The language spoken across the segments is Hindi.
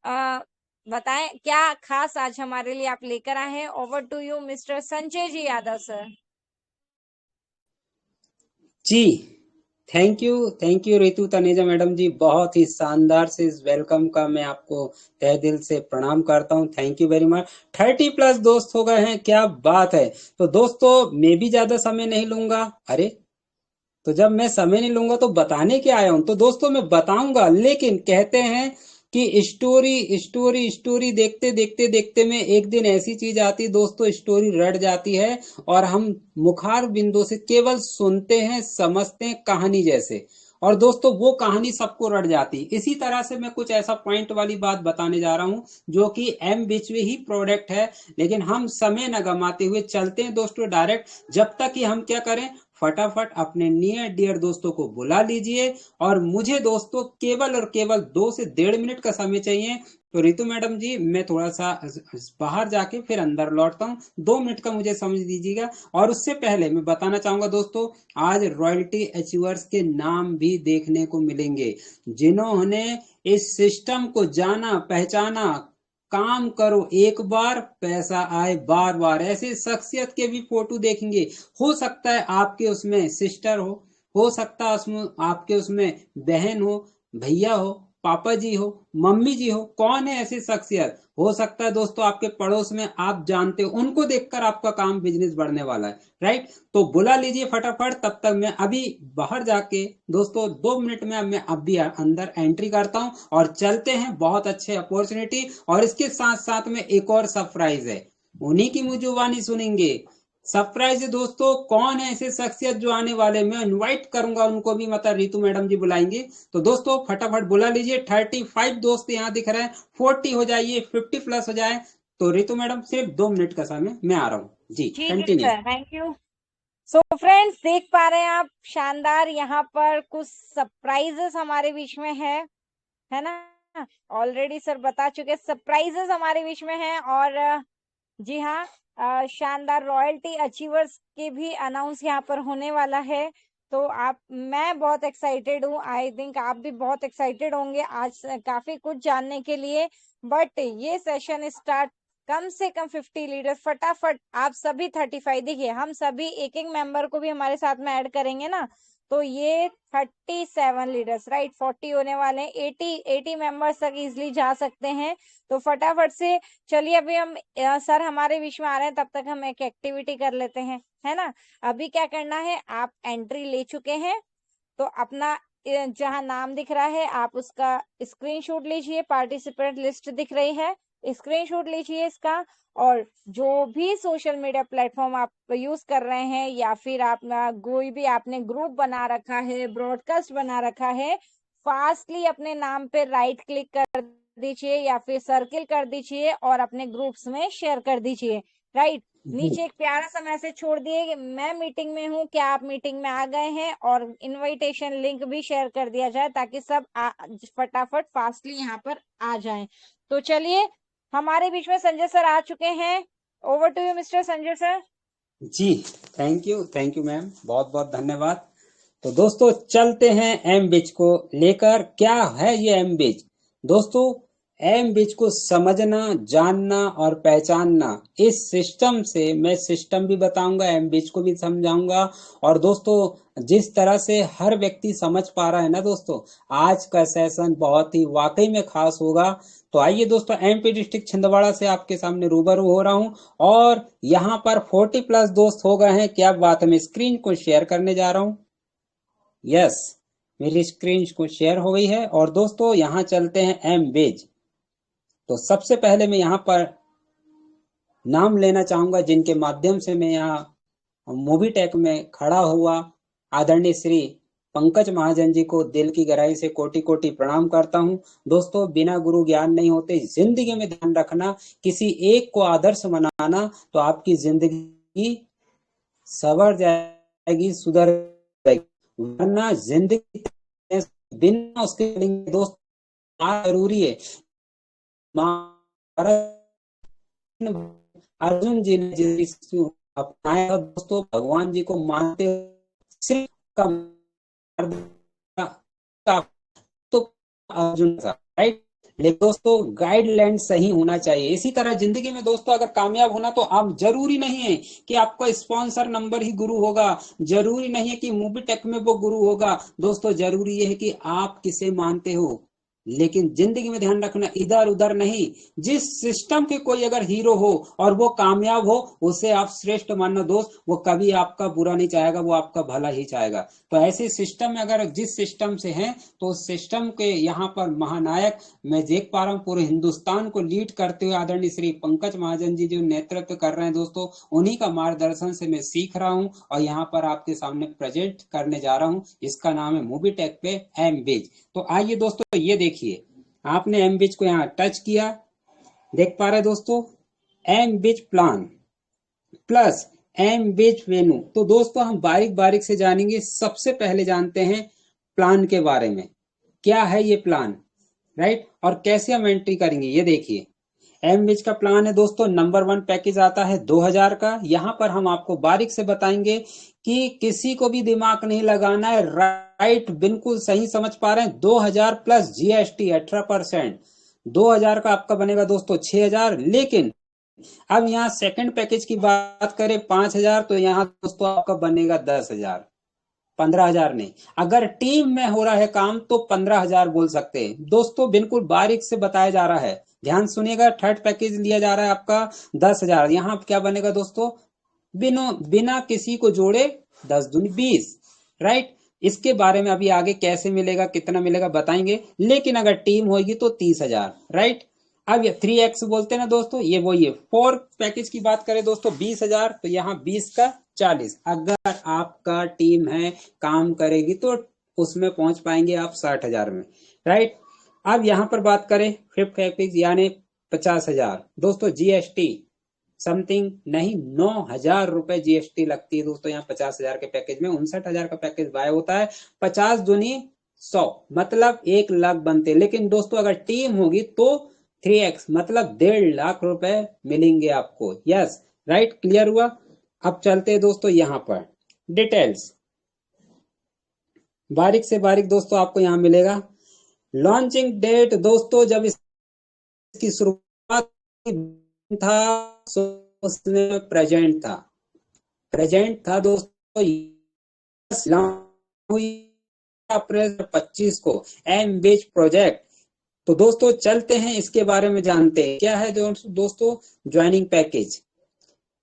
आ, बताएं क्या खास आज हमारे लिए आप लेकर आए हैं। Over to you mister Sanjay ji Yadav sir. जी, thank you Ritu Taneja madam ji, बहुत ही शानदार से इस वेलकम का मैं आपको तहे दिल से प्रणाम करता हूँ। Thank you very much. 30+ दोस्त हो गए हैं, क्या बात है। तो दोस्तों, मैं भी ज्यादा समय नहीं लूंगा। अरे, तो जब मैं समय नहीं लूंगा तो बताने क्या आया हूं। तो दोस्तों, मैं बताऊंगा, लेकिन कहते हैं कि स्टोरी स्टोरी स्टोरी देखते देखते देखते में एक दिन ऐसी चीज आती दोस्तों, स्टोरी रट जाती है और हम मुखार बिंदु से केवल सुनते हैं, समझते हैं कहानी जैसे। और दोस्तों, वो कहानी सबको रट जाती। इसी तरह से मैं कुछ ऐसा पॉइंट वाली बात बताने जा रहा हूं जो कि एम बिचवे ही प्रोडक्ट है। लेकिन हम समय न गमाते हुए चलते हैं दोस्तों डायरेक्ट। जब तक कि हम क्या करें, फटाफट अपने नियर डियर दोस्तों को बुला लीजिए। और मुझे दोस्तों केवल और केवल 2 से 1.5 मिनट का समय चाहिए। तो रितु मैडम जी, मैं थोड़ा सा बाहर जाके फिर अंदर लौटता हूँ। 2 मिनट का मुझे समझ दीजिएगा। और उससे पहले मैं बताना चाहूंगा दोस्तों, आज रॉयल्टी अचीवर्स के नाम भी देखने को मिलेंगे, जिन्होंने इस सिस्टम को जाना पहचाना। काम करो एक बार, पैसा आए बार बार, ऐसे शख्सियत के भी फोटो देखेंगे। हो सकता है आपके उसमें सिस्टर हो सकता है उसमें आपके उसमें बहन हो, भैया हो, पापा जी हो, मम्मी जी हो। कौन है ऐसी शख्सियत? हो सकता है दोस्तों आपके पड़ोस में आप जानते हो, उनको देखकर आपका काम बिजनेस बढ़ने वाला है। राइट, तो बुला लीजिए फटाफट। तब तक मैं अभी बाहर जाके दोस्तों 2 मिनट में अब मैं अभी अंदर एंट्री करता हूं और चलते हैं। बहुत अच्छे अपॉर्चुनिटी और इसके साथ साथ में एक और सरप्राइज है, उन्हीं की मुंह जुबानी सुनेंगे। सरप्राइज है दोस्तों, कौन है ऐसे शख्सियत जो आने वाले, मैं इनवाइट करूंगा उनको भी, मतलब रितु मैडम जी बुलाएंगे। तो दोस्तों फटाफट बुला लीजिए। 35 दोस्त यहाँ दिख रहे हैं, 40 हो जाइए, 50+ हो जाए। तो रितु मैडम, सिर्फ 2 मिनट का समय, मैं आ रहा हूँ जी। जी जी continue. Sir, thank you. So friends, देख पा रहे हैं आप, शानदार यहाँ पर कुछ सरप्राइजेस हमारे बीच में है ना। ऑलरेडी सर बता चुके सरप्राइजेस हमारे बीच में है। और जी हाँ, शानदार रॉयल्टी अचीवर्स के भी अनाउंस यहाँ पर होने वाला है। तो आप, मैं बहुत एक्साइटेड हूँ, आई थिंक आप भी बहुत एक्साइटेड होंगे आज काफी कुछ जानने के लिए। बट ये सेशन स्टार्ट, कम से कम 50 लीडर फटाफट, आप सभी 35, देखिए हम सभी एक एक मेंबर को भी हमारे साथ में ऐड करेंगे ना, तो ये 37 लीडर्स, राइट, 40 होने वाले हैं। 80 मेंबर्स तक इजिली जा सकते हैं। तो फटाफट से चलिए, अभी हम सर हमारे बीच में आ रहे हैं, तब तक हम एक एक्टिविटी कर लेते हैं, है ना। अभी क्या करना है, आप एंट्री ले चुके हैं तो अपना जहां नाम दिख रहा है आप उसका स्क्रीनशॉट लीजिए। पार्टिसिपेंट लिस्ट दिख रही है, स्क्रीनशॉट लीजिए इसका। और जो भी सोशल मीडिया प्लेटफॉर्म आप यूज कर रहे हैं, या फिर आप कोई भी आपने ग्रुप बना रखा है, ब्रॉडकास्ट बना रखा है, फास्टली अपने नाम पे राइट क्लिक कर दीजिए या फिर सर्किल कर दीजिए और अपने ग्रुप्स में शेयर कर दीजिए। राइट, नीचे एक प्यारा सा मैसेज छोड़ दिए कि मैं मीटिंग में हूँ, क्या आप मीटिंग में आ गए हैं, और इनविटेशन लिंक भी शेयर कर दिया जाए ताकि सब फटाफट फास्टली यहाँ पर आ जाएं। तो चलिए, हमारे बीच में संजय सर आ चुके हैं। Over to you mister Sanjay sir. जी, थैंक यू मैम, बहुत बहुत धन्यवाद। तो दोस्तों, चलते हैं एम बिच को लेकर। क्या है ये एम बिच? दोस्तों, एम बिच को समझना, जानना और पहचानना, इस सिस्टम से मैं सिस्टम भी बताऊंगा, एम बिच को भी समझाऊंगा। और दोस्तों, जिस तरह से हर व्यक्ति समझ पा रहा है ना दोस्तों, आज का सेशन बहुत ही वाकई में खास होगा। तो आइए दोस्तों, एमपी डिस्ट्रिक्ट छिंदवाड़ा से आपके सामने रूबरू हो रहा हूं। और यहाँ पर 40+ दोस्त हो गए हैं, क्या बात है। मैं स्क्रीन को शेयर करने जा रहा हूँ। यस, मेरी स्क्रीन को शेयर हो गई है। और दोस्तों, यहाँ चलते हैं एम बेज। तो सबसे पहले मैं यहाँ पर नाम लेना चाहूंगा, जिनके माध्यम से मैं यहाँ मूवी टेक में खड़ा हुआ, आदरणीय श्री पंकज महाजन जी को दिल की गहराई से कोटि कोटि प्रणाम करता हूँ। दोस्तों, बिना गुरु ज्ञान नहीं होते। जिंदगी में ध्यान रखना, किसी एक को आदर्श बनाना तो आपकी जिंदगी सवर जाएगी, सुधर जाएगी। वरना जिंदगी बिना उसके दोस्त जरूरी है। अर्जुन जी ने जिस अपनाया दोस्तों, भगवान जी को मानते सिर्फ का तो अर्जुन, राइट। लेकिन दोस्तों गाइडलाइन सही होना चाहिए। इसी तरह जिंदगी में दोस्तों अगर कामयाब होना तो आप जरूरी नहीं है कि आपका स्पॉन्सर नंबर ही गुरु होगा, जरूरी नहीं है कि मूवी टेक में वो गुरु होगा। दोस्तों जरूरी ये है कि आप किसे मानते हो। लेकिन जिंदगी में ध्यान रखना, इधर उधर नहीं। जिस सिस्टम के कोई अगर हीरो हो और वो कामयाब हो, उसे आप श्रेष्ठ मानना दोस्त। वो कभी आपका बुरा नहीं चाहेगा, वो आपका भला ही चाहेगा। तो ऐसे सिस्टम में अगर जिस सिस्टम से हैं, तो उस सिस्टम के यहाँ पर महानायक मैं देख पा रहा हूँ पूरे हिंदुस्तान को लीड करते हुए आदरणीय श्री पंकज महाजन जी जो नेतृत्व कर रहे हैं दोस्तों, उन्हीं का मार्गदर्शन से मैं सीख रहा हूँ और यहाँ पर आपके सामने प्रेजेंट करने जा रहा हूँ। इसका नाम है मूवी टेक पे एम बिज। तो आइए दोस्तों ये देखिए, आपने एम बिज को यहाँ टच किया, देख पा रहे दोस्तों, एम बिज प्लान प्लस एम बिज वेन्यू। तो दोस्तों हम बारीक बारीक से जानेंगे। सबसे पहले जानते हैं प्लान के बारे में, क्या है ये प्लान, राइट, और कैसे हम एंट्री करेंगे। ये देखिए एम बिज का प्लान है दोस्तों। नंबर 1 पैकेज आता है 2000 का। यहाँ पर हम आपको बारीक से बताएंगे कि किसी को भी दिमाग नहीं लगाना है, राइट, बिल्कुल सही समझ पा रहे हैं। 2000 प्लस जीएसटी 18%, 2000 का आपका बनेगा दोस्तों 6000। लेकिन अब यहाँ सेकंड पैकेज की बात करें 5000, तो यहाँ दोस्तों आपका बनेगा 10,000, 15,000 नहीं। अगर टीम में हो रहा है काम तो 15,000 बोल सकते हैं दोस्तों। बिल्कुल बारीक से बताया जा रहा है, ध्यान सुनिएगा। थर्ड पैकेज लिया जा रहा है आपका 10,000। यहाँ क्या बनेगा दोस्तों, बिना बिना किसी को जोड़े 10 दूनी 20, राइट। इसके बारे में अभी आगे कैसे मिलेगा कितना मिलेगा बताएंगे। लेकिन अगर टीम होगी तो 30,000, राइट। अब ये 3x बोलते हैं ना दोस्तों, ये वही है। 4 पैकेज की बात करें दोस्तों 20,000, तो यहाँ 20 का 40। अगर आपका टीम है काम करेगी तो उसमें पहुंच पाएंगे आप 60,000 में, राइट। अब यहाँ पर बात करें फिफ्थ पैकेज यानी 50,000 दोस्तों, जीएसटी समथिंग नहीं 9,000 रुपए जीएसटी लगती है दोस्तों। यहाँ 50,000 के पैकेज में 59,000 का पैकेज बाय होता है। 50 दूनी 100 मतलब 1 लाख बनते हैं। लेकिन दोस्तों अगर टीम होगी तो 3x मतलब 1.5 लाख रुपए मिलेंगे आपको। यस, राइट, क्लियर हुआ। अब चलते हैं दोस्तों यहाँ पर डिटेल्स, बारीक से बारीक दोस्तों आपको यहाँ मिलेगा। लॉन्चिंग डेट दोस्तों जब इसकी शुरुआत था उसमें प्रेजेंट था दोस्तों, हुई अप्रैल 25 को एम बेच प्रोजेक्ट। तो दोस्तों चलते हैं इसके बारे में जानते हैं क्या है दोस्तों ज्वाइनिंग पैकेज।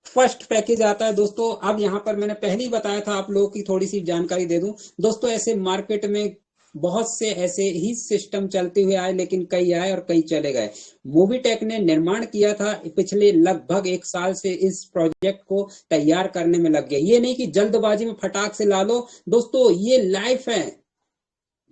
फर्स्ट पैकेज आता है दोस्तों। अब यहाँ पर मैंने पहले ही बताया था, आप लोगों की थोड़ी सी जानकारी दे दूं दोस्तों। ऐसे मार्केट में बहुत से ऐसे ही सिस्टम चलते हुए आए, लेकिन कई आए और कई चले गए। मूवी टेक ने निर्माण किया था, पिछले लगभग 1 साल से इस प्रोजेक्ट को तैयार करने में लग गया। ये नहीं कि जल्दबाजी में फटाक से ला लो दोस्तों, ये लाइफ है,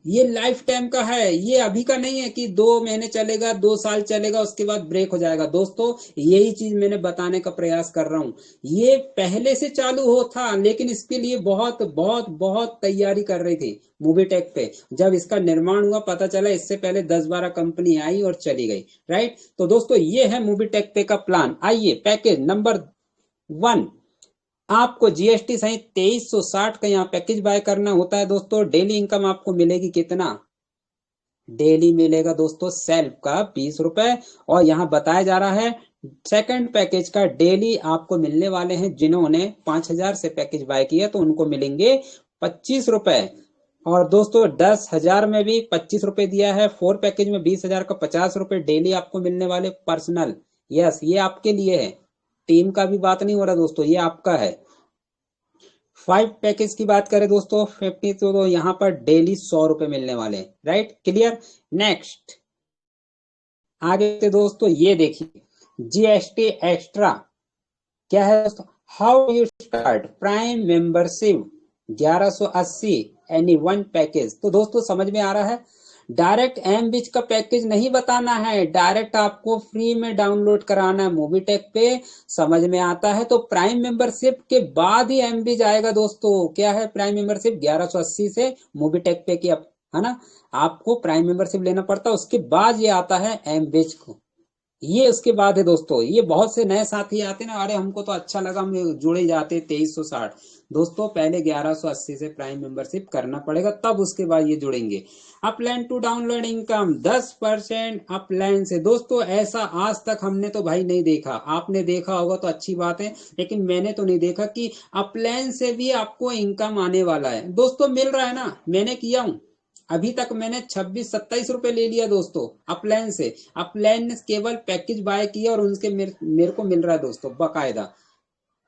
ये लाइफ टाइम का है। ये अभी का नहीं है कि 2 महीने चलेगा 2 साल चलेगा उसके बाद ब्रेक हो जाएगा दोस्तों। यही चीज मैंने बताने का प्रयास कर रहा हूं। ये पहले से चालू हो था, लेकिन इसके लिए बहुत बहुत बहुत तैयारी कर रही थी मूवी टेक पे। जब इसका निर्माण हुआ पता चला इससे पहले 10-12 कंपनी आई और चली गई, राइट। तो दोस्तों ये है मूवी टेक पे का प्लान। आइए पैकेज नंबर 1, आपको जीएसटी सहित 2360 का यहाँ पैकेज बाय करना होता है दोस्तों। डेली इनकम आपको मिलेगी कितना, डेली मिलेगा दोस्तों सेल्फ का 20 रुपए। और यहाँ बताया जा रहा है सेकंड पैकेज का डेली आपको मिलने वाले हैं, जिन्होंने 5,000 से पैकेज बाय किया तो उनको मिलेंगे 25 रुपए। और दोस्तों 10,000 में भी 25 रुपए दिया है। 4 पैकेज में 20,000 का 50 रुपए डेली आपको मिलने वाले पर्सनल। यस, ये आपके लिए है, टीम का भी बात नहीं हो रहा दोस्तों, ये आपका है। 5 पैकेज की बात करें दोस्तों 50, तो यहाँ पर डेली 100 रुपए मिलने वाले, राइट, क्लियर। नेक्स्ट आगे दोस्तों ये देखिए जीएसटी एक्स्ट्रा क्या है दोस्तों। How you start prime membership 1180 any 1 package. तो दोस्तों समझ में आ रहा है, डायरेक्ट एम बिच का पैकेज नहीं बताना है, डायरेक्ट आपको फ्री में डाउनलोड कराना है मूवी टेक पे। समझ में आता है तो प्राइम मेंबरशिप के बाद ही एम बिच आएगा दोस्तों। क्या है प्राइम मेंबरशिप 1180 से मूवी टेक पे की, है ना। आपको प्राइम मेंबरशिप लेना पड़ता है, उसके बाद ये आता है एम बिच को। ये उसके बाद है दोस्तों। ये बहुत से नए साथी आते हैं ना, अरे हमको तो अच्छा लगा, हम जुड़े जाते 2360। दोस्तों पहले 1180 से प्राइम मेंबरशिप करना पड़ेगा, तब उसके बाद ये जुड़ेंगे। Upline to download income 10% upline से। दोस्तों ऐसा आज तक हमने तो भाई नहीं देखा, आपने देखा होगा तो अच्छी बात है, लेकिन मैंने तो नहीं देखा कि अपलाइन से भी आपको इनकम आने वाला है। दोस्तों मिल रहा है ना, मैंने किया हूं, अभी तक मैंने 26-27 रुपए ले लिया दोस्तों अपलाइन से। अपलाइन ने केवल पैकेज बाय किया और उनके मेरे को मिल रहा है दोस्तों बकायदा।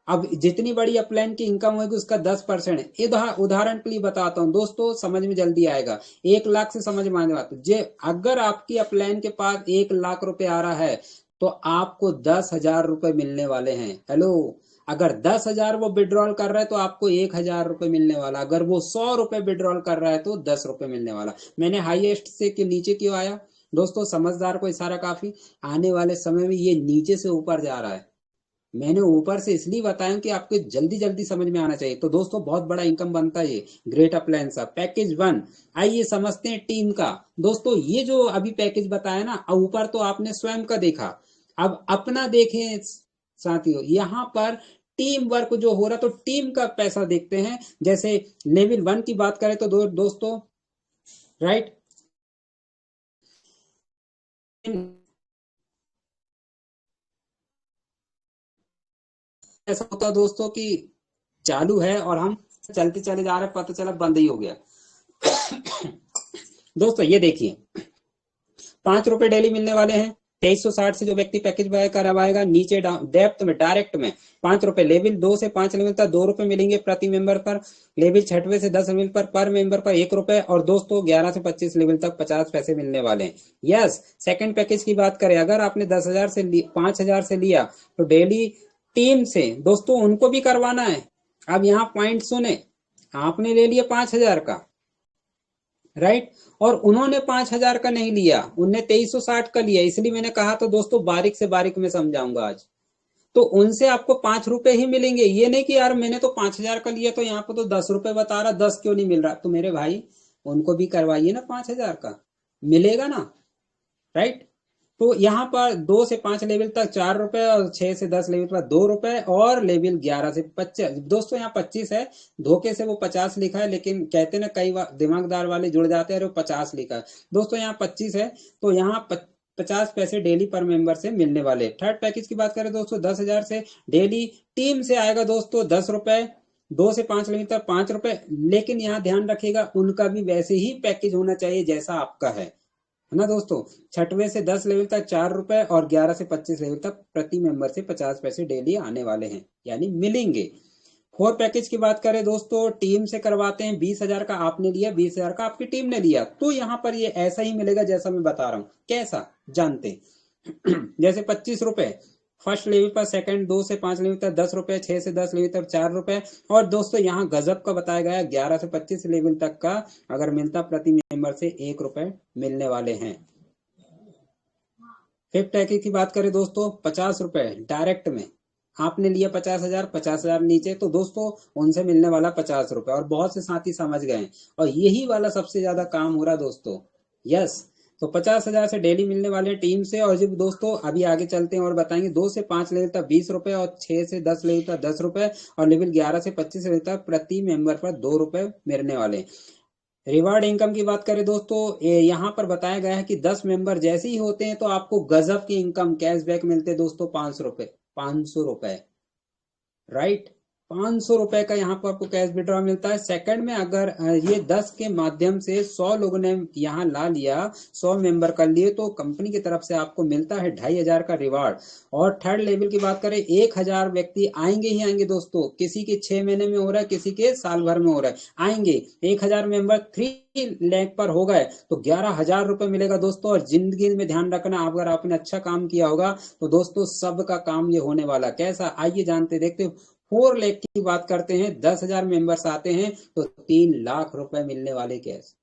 अब जितनी बड़ी अपलाइन की इनकम होगी उसका 10% है। उदाहरण के लिए बताता हूँ दोस्तों, समझ में जल्दी आएगा। 1 लाख से समझ में आने वाला, तो जे अगर आपकी अपलाइन के पास 1 लाख रुपए आ रहा है तो आपको 10,000 रुपए मिलने वाले हैं। हेलो, अगर 10,000 वो विड्रॉल कर रहा है तो आपको 1,000 रुपए मिलने वाला। अगर वो 100 रुपए विड्रॉल कर रहा है तो 10 रुपए मिलने वाला। मैंने हाईएस्ट से के नीचे क्यों आया दोस्तों, समझदार को इशारा काफी। आने वाले समय में ये नीचे से ऊपर जा रहा है। मैंने ऊपर से इसलिए बताया कि आपको जल्दी जल्दी समझ में आना चाहिए। तो दोस्तों बहुत बड़ा इनकम बनता है ये ग्रेट अप्लायंस का पैकेज 1। आइए समझते हैं टीम का। दोस्तों ये जो अभी पैकेज बताया ना, ऊपर तो आपने स्वयं का देखा, अब अपना देखें साथियों। यहाँ पर टीम वर्क जो हो रहा, तो टीम का पैसा देखते हैं। जैसे लेवल 1 की बात करें तो दोस्तों, राइट, ऐसा होता है दोस्तों कि चालू है और हम चलते चले जा रहे हैं, पता चला बंद ही हो गया। दोस्तों ये देखिए, 5 रुपए डेली मिलने वाले हैं 2360 से। जो व्यक्ति पैकेज बाय करवाएगा, नीचे डेप्थ में डायरेक्ट में 5 रुपए। लेवल 2 से 5 लेवल तक 2 रुपए मिलेंगे प्रति मेंबर पर। लेवल 6वें से 10 लेवल पर मेंबर पर 1 रुपए। और दोस्तों 11 से 25 लेवल तक 50 पैसे मिलने वाले हैं। यस, सेकंड पैकेज की बात करें, अगर आपने 10,000 से 5,000 से लिया तो डेली टीम से दोस्तों उनको भी करवाना है। अब यहाँ पॉइंट सुने, आपने ले लिया 5,000 का, राइट, और उन्होंने 5,000 का नहीं लिया, उनने 2360 का लिया। इसलिए मैंने कहा तो दोस्तों बारीक से बारीक में समझाऊंगा आज। तो उनसे आपको 5 रुपए ही मिलेंगे। ये नहीं कि यार मैंने तो 5,000 का लिया तो यहाँ पे तो 10 रुपए बता रहा, 10 क्यों नहीं मिल रहा। तो मेरे भाई उनको भी करवाइए ना, 5,000 का मिलेगा ना, राइट। तो यहाँ पर 2 से 5 लेवल तक 4 रुपए, और 6 से 10 लेवल पर 2 रुपए, और लेवल 11 से 25। दोस्तों यहाँ 25 है, धोखे से वो 50 लिखा है, लेकिन कहते ना कई दिमागदार वाले जुड़ जाते हैं और वो 50 लिखा है। दोस्तों यहाँ 25 है, तो यहाँ 50 पैसे डेली पर मेंबर से मिलने वाले। थर्ड पैकेज की बात करें दोस्तों, 10,000 से डेली टीम से आएगा दोस्तों 10 रुपए। 2 से 5 लेवल तक 5 रुपए। लेकिन यहाँ ध्यान रखिएगा, उनका भी वैसे ही पैकेज होना चाहिए जैसा आपका है ना दोस्तों। 6वें से 10 लेवल तक 4 रुपए, और 11 से 25 लेवल तक प्रति मेंबर से 50 पैसे डेली आने वाले हैं, यानी मिलेंगे। फोर पैकेज की बात करें दोस्तों, टीम से करवाते हैं। 20,000 का आपने लिया, 20,000 का आपकी टीम ने लिया, तो यहाँ पर ये ऐसा ही मिलेगा जैसा मैं बता रहा हूँ। कैसा जानते जैसे 25 रुपए फर्स्ट लेवल पर, सेकंड 2 से 5 लेवल तक 10 रुपए, 6 से 10 लेवल तक 4 रुपए। और दोस्तों यहाँ गजब का बताया गया है, 11 से 25 लेवल तक का अगर मिलता प्रति मेंबर से 1 रुपए मिलने वाले हैं। फिफ्थ पैकेज की बात करें दोस्तों, 50 रुपए डायरेक्ट में। आपने लिया 50,000, 50,000 नीचे, तो दोस्तों उनसे मिलने वाला 50 रुपए। और बहुत से साथी समझ गए हैं, और यही वाला सबसे ज्यादा काम हो रहा दोस्तों। यस, तो 50,000 से डेली मिलने वाले टीम से। और जब दोस्तों अभी आगे चलते हैं और बताएंगे, 2 से 5 लेवल तक 20 रुपए, और 6 से 10 लेवल तक 10 रुपए, और लेवल 11 से 25 लेवल तक प्रति मेंबर पर 2 रुपए मिलने वाले। रिवार्ड इनकम की बात करें दोस्तों, यहाँ पर बताया गया है कि 10 मेंबर जैसे ही होते हैं तो आपको गजब की इनकम कैशबैक मिलते हैं दोस्तों, 500 रुपए। 500 रुपए, राइट। 500 रुपए का यहाँ पर आपको कैश विड्रॉ मिलता है। सेकंड में अगर ये 10 के माध्यम से 100 लोगों ने यहाँ ला लिया, 100 मेंबर कर लिए, तो कंपनी की तरफ से आपको मिलता है 2,500 का रिवार्ड। और थर्ड लेवल की बात करें, 1,000 व्यक्ति आएंगे ही आएंगे दोस्तों। किसी के 6 महीने में हो रहा है, किसी के साल भर में हो रहा है, आएंगे। 1,000 मेंबर 3 लाख पर हो गए तो 11,000 रुपए मिलेगा दोस्तों। और जिंदगी में ध्यान रखना, अगर आपने अच्छा काम किया होगा तो दोस्तों सबका काम ये होने वाला। कैसा, आइए जानते देखते। 4 लाख की बात करते हैं, 10,000 मेंबर्स आते हैं तो 3 लाख रुपए मिलने वाले कैश,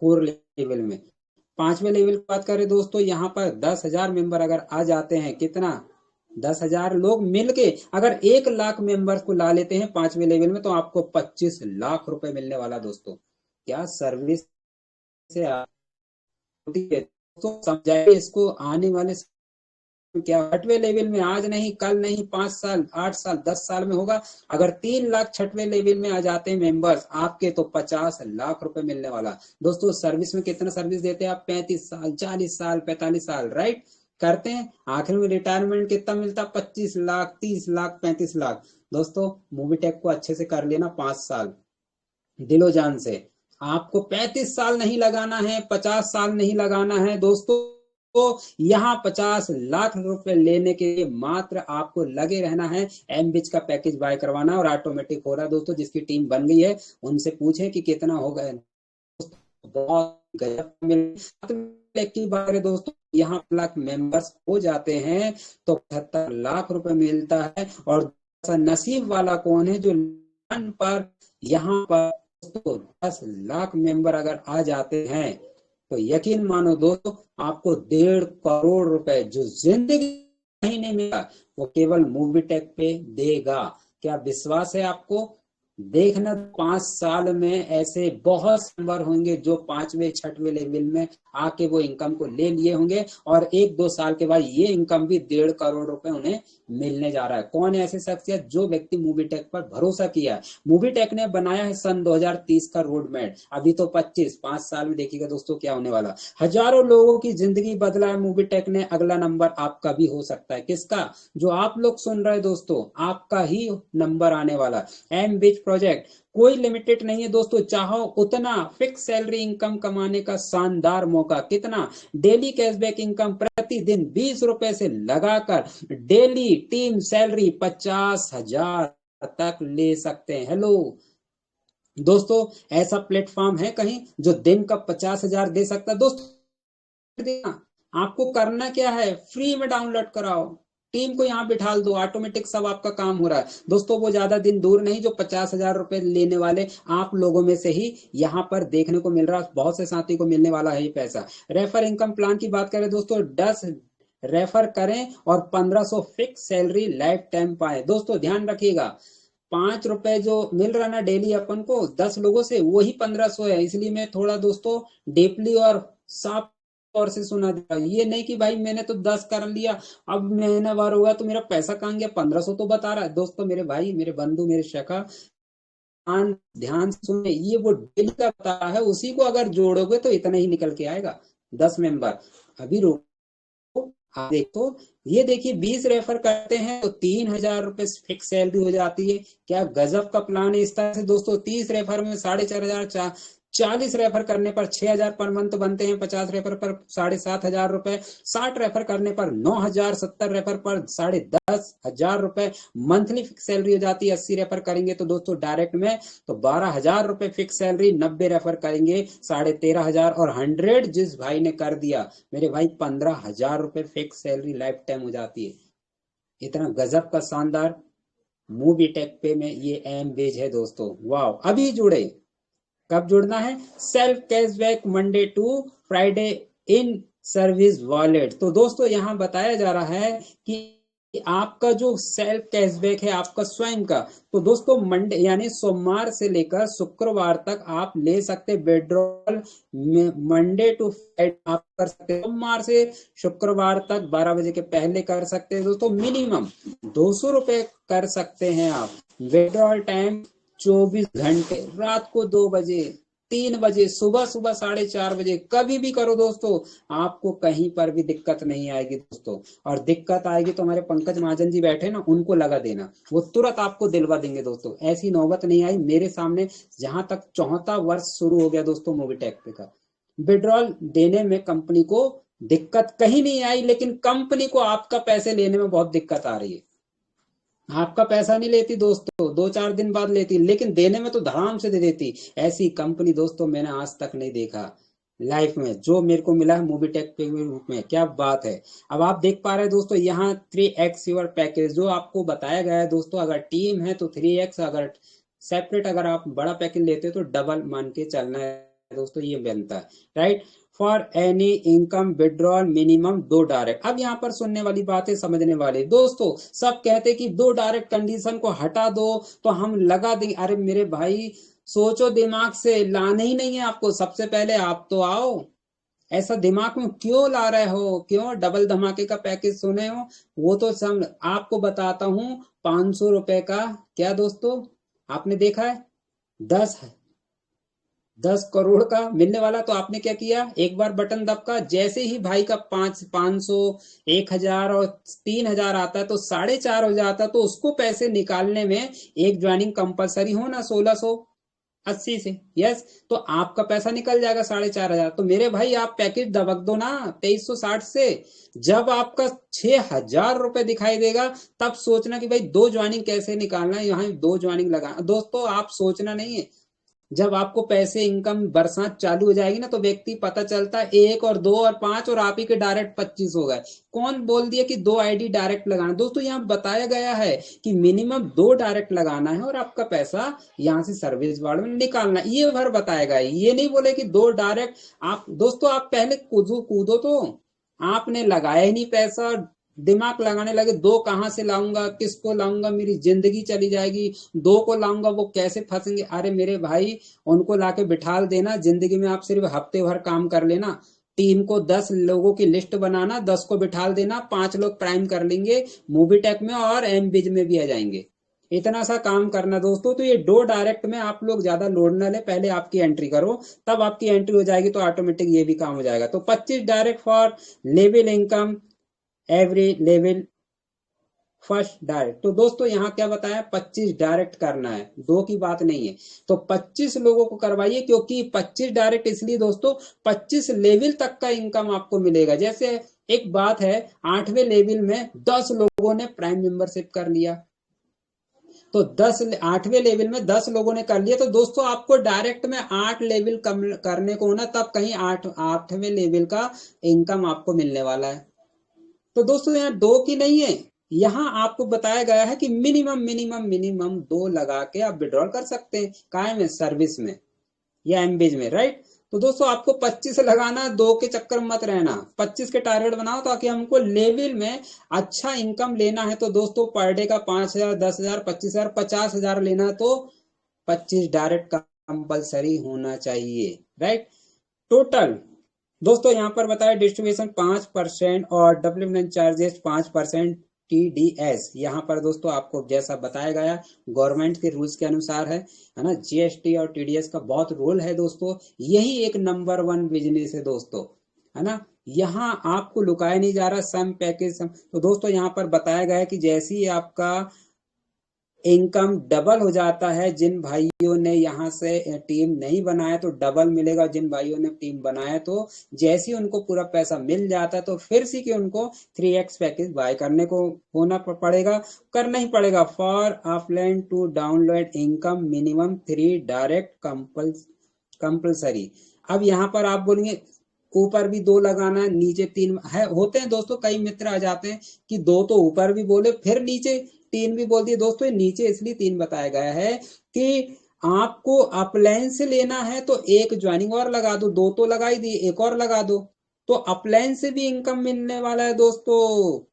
4 लेवल में। 5वें लेवल की बात करें दोस्तों, यहाँ पर 10,000 मेंबर अगर आ जाते हैं, कितना, 10,000 लोग मिलके अगर 1 लाख मेंबर्स को ला लेते हैं 5वें लेवल में, तो आपको 25 लाख रुपए मिलने वाला दोस्तों। क्या सर्विस है, दोस्तों समझाइए इसको, आने वाले क्या 6वें लेवल में आज नहीं कल नहीं 5 साल 8 साल 10 साल में होगा। अगर 3 लाख 6वें लेवल में आ जाते हैं मेंबर्स आपके तो 50 लाख रुपए मिलने वाला। दोस्तों सर्विस में कितना सर्विस देते हैं आप? 35 साल 40 साल 45 साल, राइट, करते हैं। आखिर में रिटायरमेंट कितना मिलता? 25 लाख 30 लाख 35 लाख। दोस्तों मूवीटेक को अच्छे से कर लेना 5 साल दिलो जान से। आपको 35 साल नहीं लगाना है, 50 साल नहीं लगाना है दोस्तों। तो यहाँ 50 लाख रुपए लेने के लिए मात्र आपको लगे रहना है, एमबिच का पैकेज बाय करवाना और ऑटोमेटिक हो रहा है दोस्तों। जिसकी टीम बन गई है उनसे पूछे कि कितना हो गया। बहुत गजब की बात है दोस्तों, यहाँ लाख मेंबर्स हो जाते हैं तो 75 लाख रुपए मिलता है। और नसीब वाला कौन है जो पर यहाँ पर दोस्तों 10 लाख मेंबर अगर आ जाते हैं तो यकीन मानो दोस्तों आपको 1.5 करोड़ रुपए जो जिंदगी नहीं मिला वो केवल मूवीटेक पे देगा। क्या विश्वास है आपको? देखना 5 साल में ऐसे बहुत नंबर होंगे जो 5वें 6वें लेवल में आके वो इनकम को ले लिए होंगे और 1-2 साल के बाद ये इनकम भी 1.5 करोड़ रुपए उन्हें मिलने जा रहा है। कौन है ऐसे शख्सियत? जो व्यक्ति मूवीटेक पर भरोसा किया है। मूवीटेक ने बनाया है सन 2030 का रोड मैप, अभी तो 5 साल में देखिएगा दोस्तों क्या होने वाला। हजारों लोगों की जिंदगी बदला है मूवीटेक ने। अगला नंबर आपका भी हो सकता है। किसका? जो आप लोग सुन रहे दोस्तों, आपका ही नंबर आने वाला। एम बिच प्रोजेक्ट कोई लिमिटेड नहीं है दोस्तों, चाहो उतना फिक्स सैलरी इनकम कमाने का शानदार मौका। कितना? डेली कैशबैक इनकम प्रतिदिन 20 रुपए से लगाकर डेली टीम सैलरी 50,000 तक ले सकते हैं। हेलो दोस्तों, ऐसा प्लेटफॉर्म है कहीं जो दिन का 50,000 दे सकता है दोस्तों? आपको करना क्या है? फ्री में डाउनलोड कराओ, टीम को यहाँ बिठा दो, ऑटोमेटिक सब आपका काम हो रहा है दोस्तों। वो ज्यादा दिन दूर नहीं जो 50,000 रुपए लेने वाले आप लोगों में से ही यहाँ पर देखने को मिल रहा है। बहुत से साथी को मिलने वाला है ये पैसा। रेफर इनकम प्लान की बात करें दोस्तों, 10 रेफर करें और 1500 फिक्स सैलरी लाइफ टाइम पाए। दोस्तों ध्यान रखिएगा, 5 रुपए जो मिल रहा ना डेली अपन को 10 लोगों से, वही 1500 है। इसलिए मैं थोड़ा दोस्तों डीपली और साफ तौर से सुना दिया। ये नहीं कि भाई मैंने तो 10 कर लिया अब महीना भर होगा तो मेरा पैसा कहाँ गया, 1500 तो बता रहा है। दोस्तों मेरे भाई मेरे बंधु मेरे सखा ध्यान से सुने, ये वो डेली का बता रहा है, उसी को अगर जोड़ोगे तो इतना ही निकल के आएगा 10 मेंबर। अभी रोको, आप देखो, ये देखिए 20 रेफर करते हैं तो 3,000 रुपए फिक्स सैलरी हो जाती है। क्या गजब का प्लान है। इस तरह से दोस्तों 30 रेफर में 4,500, 40 रेफर करने पर 6,000 पर मंथ बनते हैं, 50 रेफर पर 7,500 रुपए, 60 रेफर करने पर 9,000, 70 रेफर पर 10,500 रुपए मंथली फिक्स सैलरी हो जाती है। 80 रेफर करेंगे तो दोस्तों डायरेक्ट में तो 12,000 रुपए फिक्स सैलरी, 90 रेफर करेंगे 13,500 और 100 जिस भाई ने कर दिया मेरे भाई 15,000 रुपए फिक्स सैलरी लाइफ टाइम हो जाती है। इतना गजब का शानदार मूवी टेक पे में ये एम बेज है दोस्तों। वाह, अभी जुड़े। कब जुड़ना है? Self cashback Monday to Friday in service wallet. तो दोस्तों यहाँ बताया जा रहा है कि आपका जो सेल्फ कैशबैक है आपका स्वयं का, तो दोस्तों मंडे यानी सोमवार से लेकर शुक्रवार तक आप ले सकते विड्रॉल। मंडे टू फ्राइडे आप कर सकते हैं, सोमवार से शुक्रवार तक 12 बजे के पहले कर सकते हैं दोस्तों। मिनिमम 200 रुपए कर सकते हैं आप। विड्रॉल टाइम 24 घंटे, रात को 2 बजे 3 बजे, सुबह सुबह 4:30 बजे, कभी भी करो दोस्तों, आपको कहीं पर भी दिक्कत नहीं आएगी दोस्तों। और दिक्कत आएगी तो हमारे पंकज महाजन जी बैठे ना, उनको लगा देना, वो तुरंत आपको दिलवा देंगे दोस्तों। ऐसी नौबत नहीं आई मेरे सामने। जहां तक 4था वर्ष शुरू हो गया दोस्तों मूवीटेक पे का, विड्रॉल देने में कंपनी को दिक्कत कहीं नहीं आई, लेकिन कंपनी को आपका पैसे लेने में बहुत दिक्कत आ रही है। आपका पैसा नहीं लेती दोस्तों, 2-4 दिन बाद लेती, लेकिन देने में तो धड़ाम से दे देती। ऐसी कंपनी दोस्तों मैंने आज तक नहीं देखा लाइफ में, जो मेरे को मिला है मूवीटेक के रूप में। क्या बात है। अब आप देख पा रहे हैं दोस्तों यहाँ 3x योर पैकेज जो आपको बताया गया है दोस्तों। अगर टीम है तो 3x, अगर सेपरेट अगर आप बड़ा पैकेज लेते हो तो डबल मान के चलना है दोस्तों, ये बनता है, right. For any income withdrawal minimum 2 direct. अब यहाँ पर सुनने वाली बातें समझने वाले दोस्तों, सब कहते कि 2 डायरेक्ट कंडीशन को हटा दो तो हम लगा देंगे। अरे मेरे भाई सोचो दिमाग से, लाना ही नहीं है आपको। सबसे पहले आप तो आओ, ऐसा दिमाग में क्यों ला रहे हो? क्यों डबल धमाके का पैकेज सुने हो? वो तो सम आपको बताता हूँ। 500 रुपए का क्या दोस्तों, आपने देखा है? 10 करोड़ का मिलने वाला। तो आपने क्या किया, एक बार बटन दबका, जैसे ही भाई का 500, 1,000 और 3,000 आता है तो 4,500 हो जाता है, तो उसको पैसे निकालने में एक ज्वाइनिंग कंपलसरी हो ना, 1680 से। यस, तो आपका पैसा निकल जाएगा 4,500। तो मेरे भाई आप पैकेज दबक दो ना 2360 से। जब आपका 6,000 रुपए दिखाई देगा, तब सोचना कि भाई दो ज्वाइनिंग कैसे निकालना है, यहाँ दो ज्वाइनिंग लगाना। दोस्तों आप सोचना नहीं है, जब आपको पैसे इनकम बरसात चालू हो जाएगी ना, तो व्यक्ति पता चलता है 1 और 2 और 5 और आप ही के डायरेक्ट 25 हो गए। कौन बोल दिया कि 2 आईडी डायरेक्ट लगाना? दोस्तों यहाँ बताया गया है कि मिनिमम 2 डायरेक्ट लगाना है और आपका पैसा यहाँ से सर्विस वार्ड में निकालना है, ये भर बताया गया है। ये नहीं बोले कि 2 डायरेक्ट। आप दोस्तों आप पहले कूदो कूदो, तो आपने लगाया ही नहीं पैसा, दिमाग लगाने लगे, दो कहां से लाऊंगा, किसको लाऊंगा, मेरी जिंदगी चली जाएगी, दो को लाऊंगा वो कैसे फंसेंगे। अरे मेरे भाई, उनको लाके बिठाल देना। जिंदगी में आप सिर्फ हफ्ते भर काम कर लेना, टीम को 10 लोगों की लिस्ट बनाना, 10 को बिठाल देना, 5 लोग प्राइम कर लेंगे, मूवी टेक में और एम बिज में भी आ जाएंगे। इतना सा काम करना दोस्तों। तो ये 2 डायरेक्ट में आप लोग ज्यादा लोड ना ले, पहले आपकी एंट्री करो, तब आपकी एंट्री हो जाएगी तो ऑटोमेटिक ये भी काम हो जाएगा। तो 25 direct for level income every level first direct. तो दोस्तों यहाँ क्या बताया, 25 डायरेक्ट करना है, दो की बात नहीं है। तो 25 लोगों को करवाइए, क्योंकि 25 डायरेक्ट इसलिए दोस्तों, 25 लेवल तक का इनकम आपको मिलेगा। जैसे एक बात है, 8वें लेवल में 10 लोगों ने प्राइम मेंबरशिप कर लिया, तो 8वें लेवल में 10 लोगों ने कर लिया, तो दोस्तों आपको डायरेक्ट में 8 लेवल कम करने को होना, तब कहीं 8वें लेवल का इनकम आपको मिलने वाला है। तो दोस्तों यहाँ दो की नहीं है, यहाँ आपको बताया गया है कि मिनिमम मिनिमम मिनिमम 2 लगा के आप विड्रॉल कर सकते हैं, काय में, सर्विस में या एमबेज में, राइट। तो दोस्तों आपको 25 लगाना, दो के चक्कर में मत रहना, 25 के टारगेट बनाओ, ताकि हमको लेवल में अच्छा इनकम लेना है। तो दोस्तों पर डे का 5,000, 10,000, 25,000, 50,000 लेना है, तो 25 डायरेक्ट कंपलसरी होना चाहिए, राइट। टोटल दोस्तों यहाँ पर बताया डिस्ट्रीब्यूशन 5% और डेवलपमेंट चार्जेस 5% TDS। यहाँ पर दोस्तों आपको जैसा बताया गया गवर्नमेंट के रूल्स के अनुसार है ना। GST और TDS का बहुत रोल है दोस्तों, यही एक नंबर 1 बिजनेस है दोस्तों, है ना। यहाँ आपको लुकाया नहीं जा रहा सम पैकेज सम। तो दोस्तों यहाँ पर बताया गया है कि जैसे ही आपका इनकम डबल हो जाता है, जिन भाइयों ने यहाँ से टीम नहीं बनाया तो डबल मिलेगा, जिन भाइयों ने टीम बनाया तो जैसे ही उनको पूरा पैसा मिल जाता है, तो फिर से कि उनको 3x पैकेज बाय करने को होना पड़ेगा, करना ही पड़ेगा। For offline to download income minimum 3 direct compulsory. अब यहाँ पर आप बोलेंगे ऊपर भी 2 लगाना है, नीचे 3 है, होते हैं दोस्तों, कई मित्र आ जाते हैं कि 2 तो ऊपर भी बोले, फिर नीचे 3 भी बोल दिए। दोस्तों ये नीचे इसलिए 3 बताया गया है कि आपको अपलाइन से लेना है तो एक ज्वाइनिंग और लगा दो, 2 तो लगा ही दिए, एक और लगा दो, तो अपलाइन से भी इनकम मिलने वाला है दोस्तों।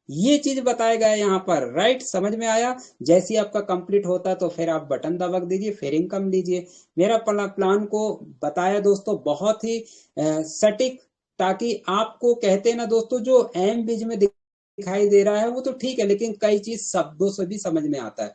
ये चीज बताया गया है यहाँ पर, राइट। समझ में आया? जैसे ही आपका कंप्लीट होता है तो फिर आप बटन दबा दीजिए, फिर इनकम लीजिए। मेरा प्लान को बताया दोस्तों बहुत ही सटीक, ताकि आपको कहते हैं ना दोस्तों, जो एम बीज में दिखाई दे रहा है वो तो ठीक है, लेकिन कई चीज शब्दों से भी समझ में आता है।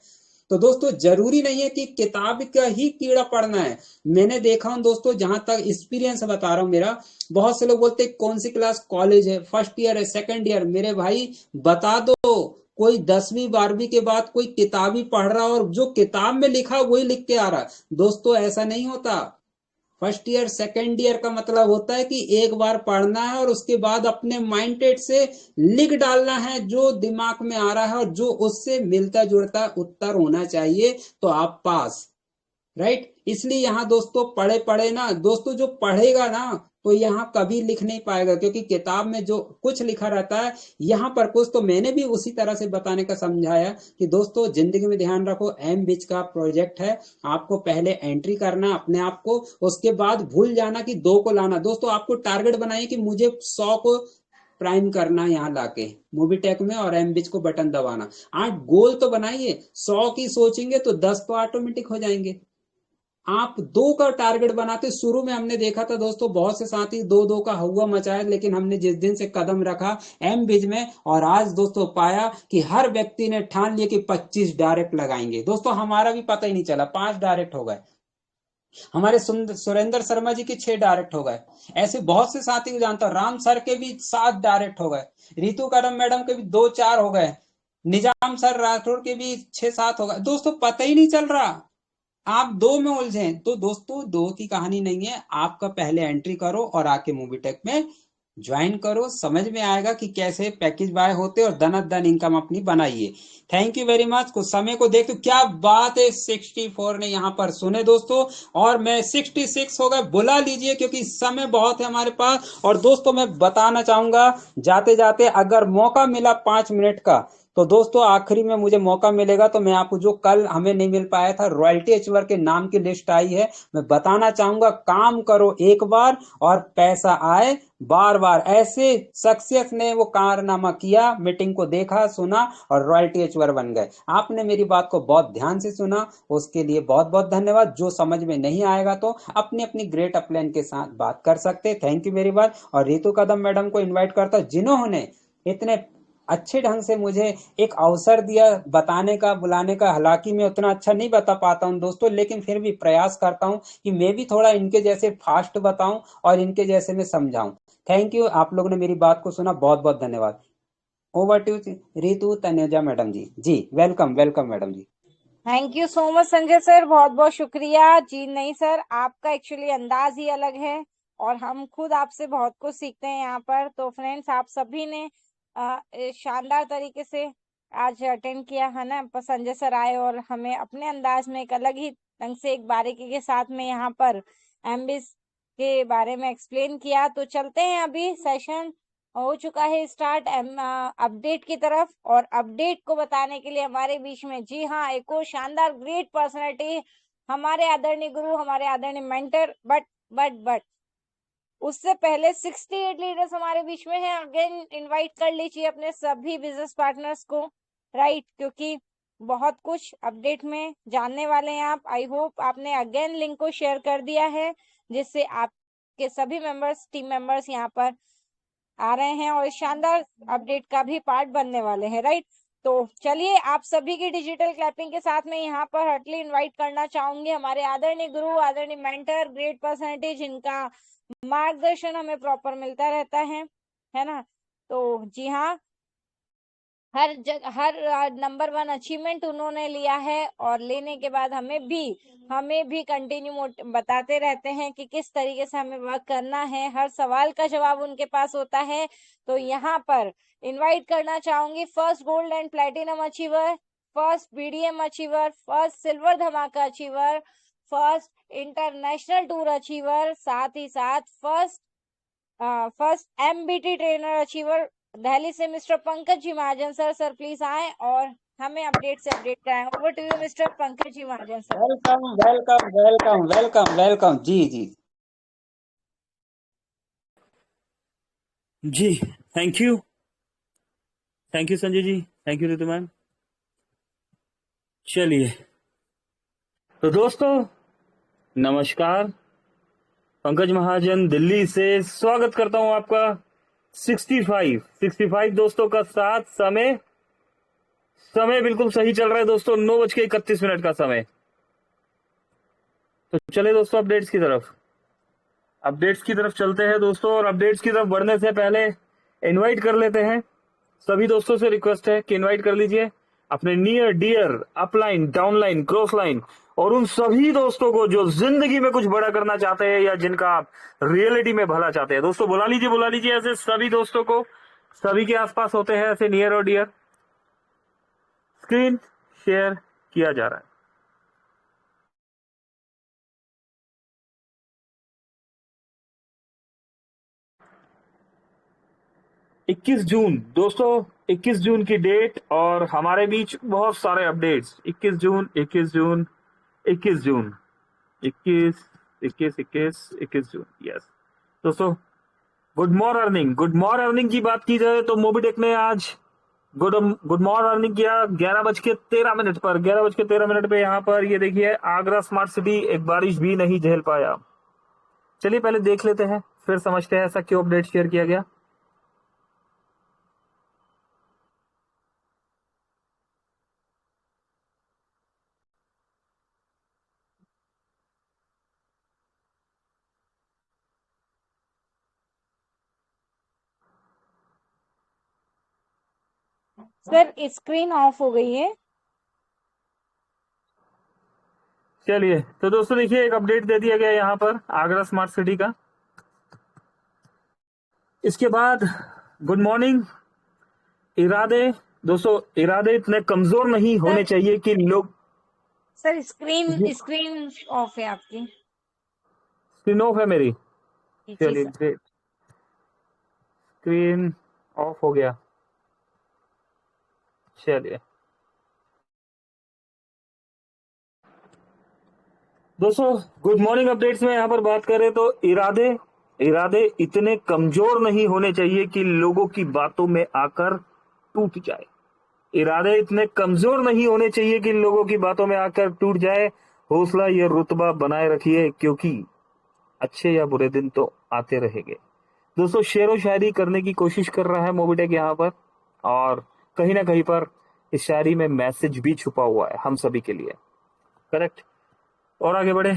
तो दोस्तों जरूरी नहीं है कि किताब का ही कीड़ा पढ़ना है। मैंने देखा हूं दोस्तों, जहां तक एक्सपीरियंस बता रहा हूं मेरा, बहुत से लोग बोलते हैं कौन सी क्लास, कॉलेज है, फर्स्ट ईयर है, सेकंड ईयर। मेरे भाई बता दो, कोई 10वीं 12वीं के बाद कोई किताब ही पढ़ रहा और जो किताब में लिखा वही लिख के आ रहा। दोस्तों ऐसा नहीं होता। फर्स्ट ईयर सेकेंड ईयर का मतलब होता है कि एक बार पढ़ना है और उसके बाद अपने माइंडेड से लिख डालना है जो दिमाग में आ रहा है, और जो उससे मिलता जुलता उत्तर होना चाहिए, तो आप पास, राइट। इसलिए यहाँ दोस्तों पढ़े पढ़े ना दोस्तों, जो पढ़ेगा ना तो यहाँ कभी लिख नहीं पाएगा, क्योंकि किताब में जो कुछ लिखा रहता है यहाँ पर कुछ। तो मैंने भी उसी तरह से बताने का समझाया कि दोस्तों जिंदगी में ध्यान रखो, एम बिच का प्रोजेक्ट है, आपको पहले एंट्री करना है अपने आप को, उसके बाद भूल जाना कि 2 को लाना। दोस्तों आपको टारगेट बनाइए कि मुझे 100 को प्राइम करना है, यहाँ लाके मूवी टेक में और एम बिच को बटन दबाना। आप गोल तो बनाइए, 100 की सोचेंगे तो 10 तो ऑटोमेटिक हो जाएंगे। आप 2 का टारगेट बनाते। शुरू में हमने देखा था दोस्तों, बहुत से साथी 2-2 का हुआ मचाया, लेकिन हमने जिस दिन से कदम रखा एम बिज में, और आज दोस्तों पाया कि हर व्यक्ति ने ठान लिया कि 25 डायरेक्ट लगाएंगे। दोस्तों हमारा भी पता ही नहीं चला, 5 डायरेक्ट हो गए। हमारे सुरेंद्र शर्मा जी के 6 डायरेक्ट हो गए। ऐसे बहुत से साथी को जानता हूं, राम सर के भी 7 डायरेक्ट हो गए, रितु कदम मैडम के भी 2-4 हो गए, निजाम सर राठौर के भी 6-7 हो गए। दोस्तों पता ही नहीं चल रहा, आप 2 में उलझे। तो दोस्तों 2 की कहानी नहीं है, आपका पहले एंट्री करो और आके मूवी टेक में ज्वाइन करो, समझ में आएगा कि कैसे पैकेज बाय होते और धन इनकम अपनी बनाइए। Thank you very much. कुछ समय को देखते क्या बात है, 64 ने यहाँ पर सुने दोस्तों, और मैं 66 हो गए, बुला लीजिए क्योंकि समय बहुत है हमारे पास। और दोस्तों मैं बताना चाहूंगा जाते जाते, अगर मौका मिला 5 मिनट का, तो दोस्तों आखिरी में मुझे मौका मिलेगा तो मैं आपको, जो कल हमें नहीं मिल पाया था, रॉयल्टी अचीवर के नाम की लिस्ट आई है, मैं बताना चाहूंगा, काम करो एक बार और पैसा आए बार बार। ऐसे शख्सियत ने वो कारनामा किया, मीटिंग को देखा सुना और रॉयल्टी अचीवर बन गए। आपने मेरी बात को बहुत ध्यान से सुना, उसके लिए बहुत बहुत धन्यवाद। जो समझ में नहीं आएगा तो अपनी अपनी ग्रेट अपलाइन के साथ बात कर सकते। Thank you very much. और रितु कदम मैडम को इन्वाइट करता, जिन्होंने इतने अच्छे ढंग से मुझे एक अवसर दिया बताने का, बुलाने का। हालांकि मैं उतना अच्छा नहीं बता पाता हूं दोस्तों, लेकिन फिर भी प्रयास करता हूं कि मैं भी थोड़ा इनके जैसे फास्ट बताऊं और इनके जैसे मैं समझाऊं। थैंक यू, आप लोगों ने मेरी बात को सुना, बहुत बहुत धन्यवाद। Over to Ritu Taneja madam ji. जी welcome welcome madam ji. Thank you so much Sanjay sir, बहुत बहुत शुक्रिया जी। नहीं सर, आपका एक्चुअली अंदाज ही अलग है और हम खुद आपसे बहुत कुछ सीखते हैं यहाँ पर। तो फ्रेंड्स, आप सभी ने शानदार तरीके से आज अटेंड किया है ना। संजय सर आए और हमें अपने अंदाज में एक अलग ही ढंग से, एक बारीकी के साथ में यहाँ पर एमबीस के बारे में एक्सप्लेन किया। तो चलते हैं, अभी सेशन हो चुका है स्टार्ट अपडेट की तरफ। और अपडेट को बताने के लिए हमारे बीच में, जी हाँ, एक और शानदार ग्रेट पर्सनालिटी, हमारे आदरणीय गुरु, हमारे आदरणीय मेंटर। बट उससे पहले 68 लीडर्स हमारे बीच में हैं। अगेन इनवाइट कर लीजिए अपने सभी बिजनेस पार्टनर्स को, राइट, क्योंकि बहुत कुछ अपडेट में जानने वाले हैं आप। आई होप आपने अगेन लिंक को शेयर कर दिया है, जिससे आपके सभी मेंबर्स, टीम मेंबर्स यहाँ पर आ रहे हैं और शानदार अपडेट का भी पार्ट बनने वाले हैं, राइट। तो चलिए, आप सभी की डिजिटल क्लैपिंग के साथ में यहाँ पर हटली इनवाइट करना चाहूंगी हमारे आदरणीय गुरु, आदरणीय मेंटर, ग्रेट पर्सनालिटी, जिनका मार्गदर्शन हमें प्रॉपर मिलता रहता है ना। तो जी हाँ, हर नंबर 1 अचीवमेंट उन्होंने लिया है और लेने के बाद हमें भी कंटिन्यू बताते रहते हैं कि किस तरीके से हमें वर्क करना है। हर सवाल का जवाब उनके पास होता है। तो यहाँ पर इनवाइट करना चाहूंगी first gold and platinum achiever, first BDM achiever, first silver धमाका achiever, first international tour achiever, साथ ही साथ first MBT trainer achiever Delhi से mister Pankaj ji Mahajan sir. Sir please आए और हमें अपडेट से अपडेट कराएं। Over to you mister Pankaj ji Mahajan sir. Welcome welcome welcome welcome welcome जी जी। जी thank you Sanjay ji, thank you Ritu ma'am. चलिए तो दोस्तों नमस्कार, पंकज महाजन दिल्ली से स्वागत करता हूं आपका 65 दोस्तों का साथ। समय बिल्कुल सही चल रहा है दोस्तों, 9:31 का समय। तो चले दोस्तों अपडेट्स की तरफ चलते हैं दोस्तों। और अपडेट्स की तरफ बढ़ने से पहले इनवाइट कर लेते हैं, सभी दोस्तों से रिक्वेस्ट है कि इनवाइट कर लीजिए अपने near dear upline, downline, cross line और उन सभी दोस्तों को जो जिंदगी में कुछ बड़ा करना चाहते हैं या जिनका आप रियलिटी में भला चाहते हैं। दोस्तों बुला लीजिए ऐसे सभी दोस्तों को, सभी के आसपास होते हैं ऐसे नियर और डियर। स्क्रीन शेयर किया जा रहा है। दोस्तों 21 जून की डेट और हमारे बीच बहुत सारे अपडेट्स। 21 जून 21 जून 21 जून 21 21 21 21 जून। यस दोस्तों, गुड मॉर्निंग की बात की जाए तो मोबीटेक ने आज गुड मॉर्निंग किया 11:13 पर। 11:13 पे यहाँ पर ये देखिए आगरा स्मार्ट सिटी एक बारिश भी नहीं झेल पाया। चलिए पहले देख लेते हैं, फिर समझते हैं ऐसा क्यों अपडेट शेयर किया गया। सर स्क्रीन ऑफ हो गई है। चलिए तो दोस्तों देखिए एक अपडेट दे दिया गया यहाँ पर आगरा स्मार्ट सिटी का। इसके बाद गुड मॉर्निंग। इरादे दोस्तों, इरादे इतने कमजोर नहीं होने चाहिए कि लोग। सर स्क्रीन ऑफ है आपकी। स्क्रीन ऑफ है मेरी? जी चलिए सर। ग्रेट, स्क्रीन ऑफ हो गया। चलिए दोस्तों गुड मॉर्निंग अपडेट्स में यहाँ पर बात करें तो इरादे इतने कमजोर नहीं होने चाहिए कि लोगों की बातों में आकर टूट जाए। इरादे इतने कमजोर नहीं होने चाहिए कि लोगों की बातों में आकर टूट जाए। हौसला ये रुतबा बनाए रखिए, क्योंकि अच्छे या बुरे दिन तो आते रहेंगे। दोस्तों शेरो शायरी करने की कोशिश कर रहा है मोबिटेक यहाँ पर, और कहीं ना कहीं पर इस शायरी में मैसेज भी छुपा हुआ है हम सभी के लिए। करेक्ट। और आगे बढ़े।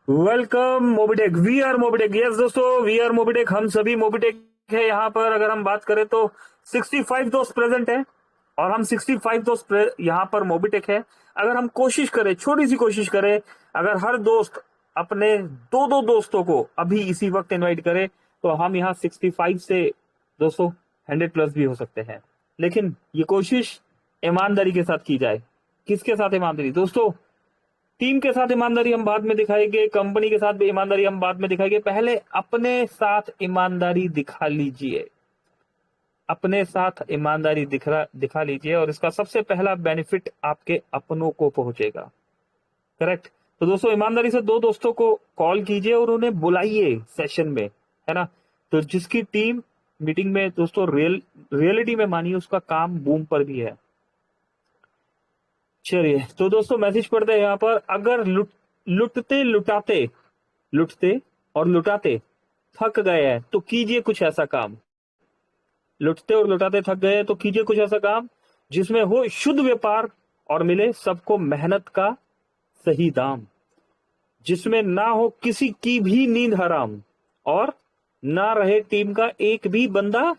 Welcome Mobitech, we are Mobitech. Yes दोस्तों, वी आर मोबिटेक, हम सभी मोबिटेक है यहाँ पर। अगर हम बात करें तो 65 दोस्त प्रेजेंट है, और हम 65 दोस्त यहाँ पर मोबिटेक है। अगर हम कोशिश करें, छोटी सी कोशिश करें, अगर हर दोस्त अपने दो दो दोस्तों को अभी इसी वक्त इनवाइट करे, तो हम यहाँ 65 से दोस्तों 100+ भी हो सकते हैं। लेकिन ये कोशिश ईमानदारी के साथ की जाए। किसके साथ ईमानदारी दोस्तों? टीम के साथ ईमानदारी हम बाद में दिखाएंगे, कंपनी के साथ भी ईमानदारी हम बाद में दिखाएंगे। पहले अपने साथ ईमानदारी दिखा लीजिए, अपने साथ ईमानदारी दिखा लीजिए, और इसका सबसे पहला बेनिफिट आपके अपनों को पहुंचेगा। करेक्ट। तो दोस्तों ईमानदारी से दो दोस्तों को कॉल कीजिए और उन्हें बुलाइए सेशन में, है ना। तो जिसकी टीम मीटिंग में दोस्तों रियलिटी में मानिए उसका काम बूम पर भी है। चलिए तो दोस्तों मैसेज पढ़ते हैं यहाँ पर। अगर लुटते और लुटाते थक गए हैं तो कीजिए कुछ ऐसा काम। लुटते और लुटाते थक गए हैं तो कीजिए कुछ ऐसा काम जिसमें हो शुद्ध व्यापार और मिले सबको मेहनत का सही दाम, जिसमें ना हो किसी की भी नींद हराम, और ना रहे टीम का एक भी बंदा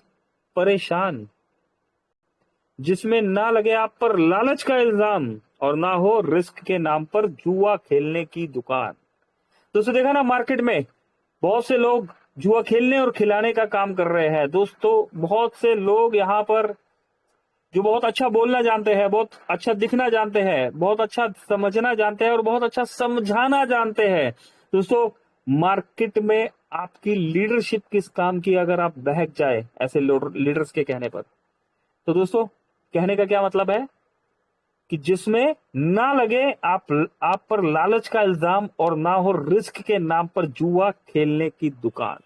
परेशान, जिसमें ना लगे आप पर लालच का इल्जाम, और ना हो रिस्क के नाम पर जुआ खेलने की दुकान। दोस्तों देखा ना, मार्केट में बहुत से लोग जुआ खेलने और खिलाने का काम कर रहे हैं। दोस्तों बहुत से लोग यहाँ पर जो बहुत अच्छा बोलना जानते हैं, बहुत अच्छा दिखना जानते हैं, बहुत अच्छा समझना जानते हैं, और बहुत अच्छा समझाना जानते हैं। दोस्तों मार्केट में आपकी लीडरशिप किस काम की अगर आप बहक जाए ऐसे लीडर्स के कहने पर, तो दोस्तों कहने का क्या मतलब है कि जिसमें ना लगे आप पर लालच का इल्जाम, और ना हो रिस्क के नाम पर जुआ खेलने की दुकान,